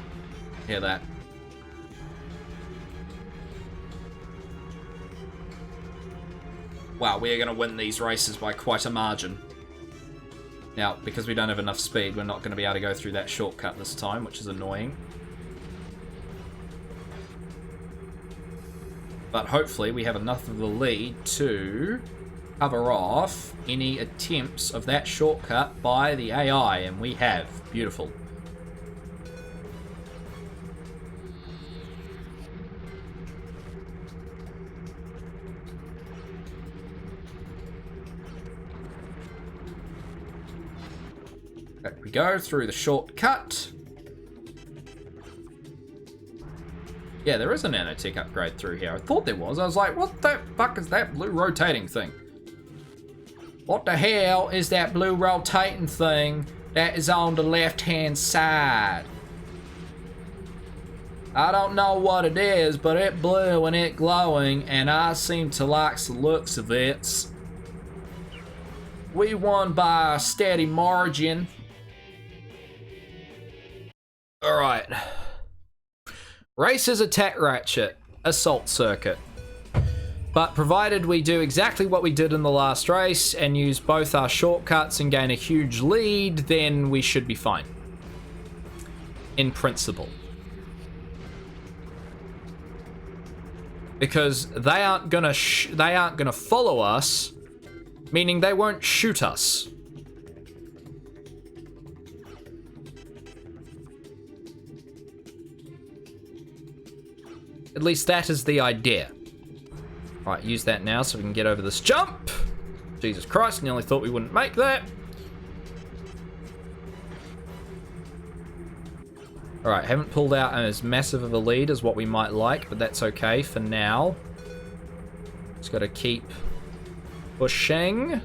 hear that. Wow, we are going to win these races by quite a margin. Now, because we don't have enough speed, we're not going to be able to go through that shortcut this time, which is annoying. But hopefully we have enough of the lead to cover off any attempts of that shortcut by the AI, and we have. Beautiful. There we go, through the shortcut. Yeah, there is a nanotech upgrade through here. I thought there was. I was like, what the fuck is that blue rotating thing? What the hell is that blue rotating thing that is on the left-hand side? I don't know what it is, but it blue and it glowing, and I seem to like the looks of it. We won by a steady margin. Alright. Racers attack Ratchet. Assault circuit. But provided we do exactly what we did in the last race and use both our shortcuts and gain a huge lead, then we should be fine. In principle. Because they aren't gonna follow us, meaning they won't shoot us. At least that is the idea. Right, use that now so we can get over this jump. Jesus Christ, nearly thought we wouldn't make that. Alright, haven't pulled out as massive of a lead as what we might like, but that's okay for now. Just gotta keep pushing.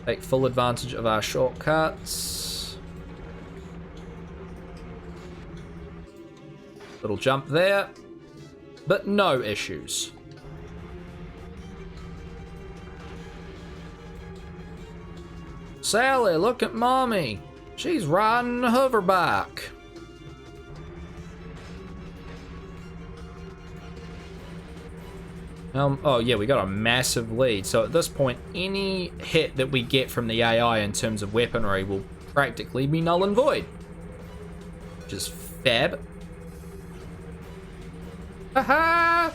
Take full advantage of our shortcuts. Little jump there. But no issues. Sally, look at mommy. She's riding a hoverback. Oh yeah, we got a massive lead. So at this point, any hit that we get from the AI in terms of weaponry will practically be null and void. Which is fab. Haha!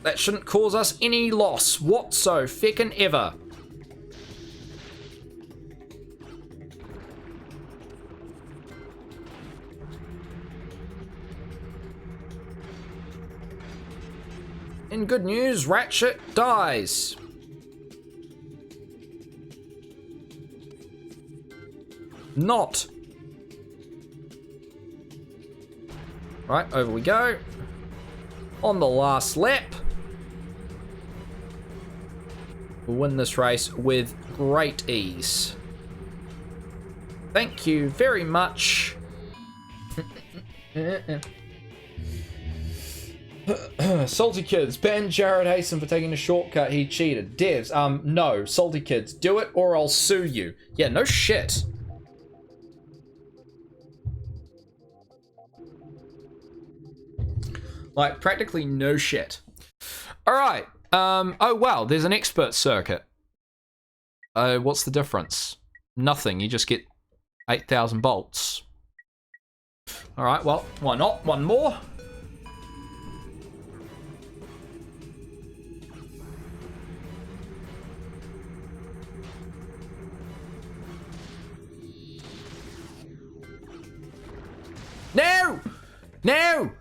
That shouldn't cause us any loss whatso-feckin' In good news, Ratchet dies. Not. Right, over we go. On the last lap. We'll win this race with great ease. Thank you very much. Salty Kids, ban Jared Hasten for taking a shortcut, he cheated. Devs, no, Salty Kids, do it or I'll sue you. Yeah, no shit. Like, practically no shit. Alright, oh wow, there's an expert circuit. What's the difference? Nothing, you just get 8,000 bolts. Alright, well, why not? One more. No!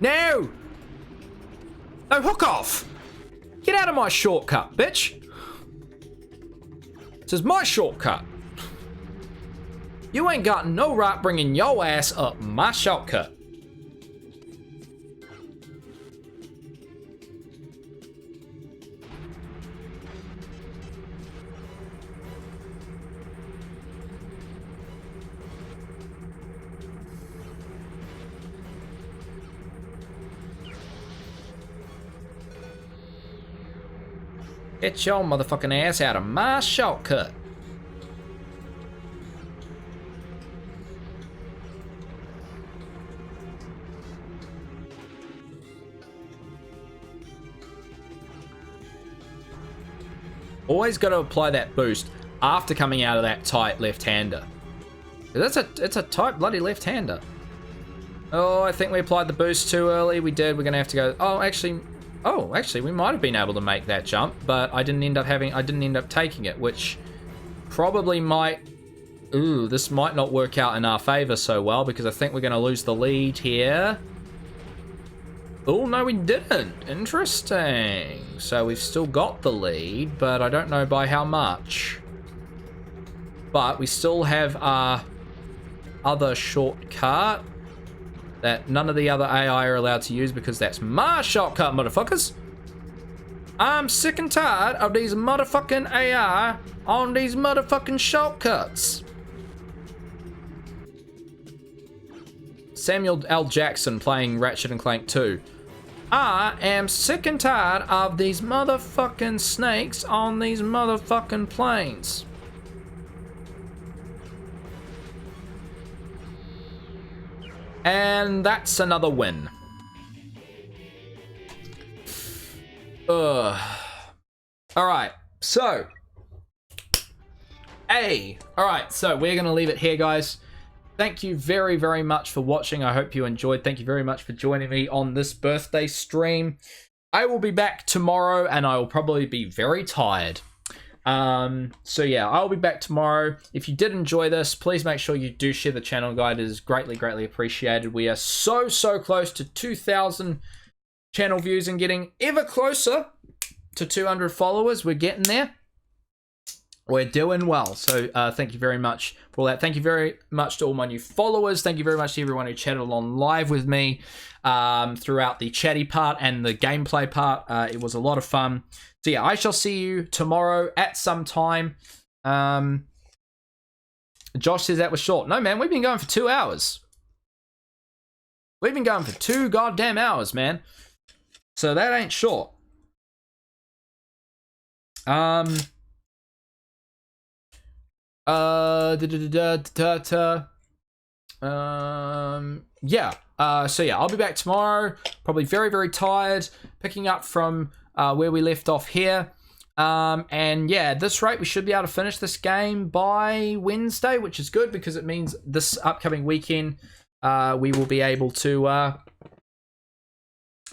No! No, hook off! Get out of my shortcut, bitch! This is my shortcut. You ain't got no right bringing your ass up my shortcut. Get your motherfucking ass out of my shortcut. Always got to apply that boost after coming out of that tight left-hander. It's a tight bloody left-hander. Oh, I think we applied the boost too early. We did. We're gonna have to go. Oh, actually, we might have been able to make that jump, but I didn't end up taking it, which probably might. Ooh, this might not work out in our favor so well because I think we're gonna lose the lead here. Oh, no, we didn't. Interesting. So we've still got the lead, but I don't know by how much. But we still have our other shortcut that none of the other AI are allowed to use because that's my shortcut, motherfuckers. I'm sick and tired of these motherfucking AI on these motherfucking shortcuts. Samuel L. Jackson playing Ratchet and Clank 2. I am sick and tired of these motherfucking snakes on these motherfucking planes. And that's another win. Alright, so. Alright, so we're going to leave it here, guys. Thank you very, very much for watching. I hope you enjoyed. Thank you very much for joining me on this birthday stream. I will be back tomorrow, and I will probably be very tired. So yeah, I'll be back tomorrow. If you did enjoy this, please make sure you do share the channel, guys. It is greatly, greatly appreciated. We are so close to 2,000 channel views and getting ever closer to 200 followers. We're getting there. We're doing well. So thank you very much for all that. Thank you very much to all my new followers. Thank you very much to everyone who chatted on live with me throughout the chatty part and the gameplay part. It was a lot of fun. So yeah, I shall see you tomorrow at some time. Josh says that was short. No, man, we've been going for 2 hours. We've been going for 2 goddamn hours, man. So that ain't short. Yeah. So yeah, I'll be back tomorrow. Probably very, very tired. Picking up from where we left off here. And yeah, at this rate, we should be able to finish this game by Wednesday, which is good because it means this upcoming weekend we will be able to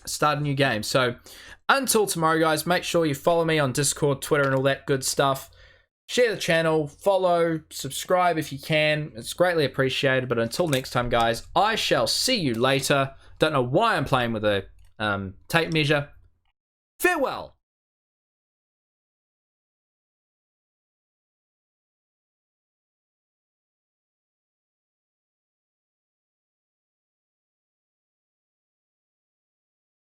start a new game. So until tomorrow, guys, make sure you follow me on Discord, Twitter, and all that good stuff. Share the channel, follow, subscribe if you can. It's greatly appreciated. But until next time, guys, I shall see you later. Don't know why I'm playing with a tape measure. Farewell.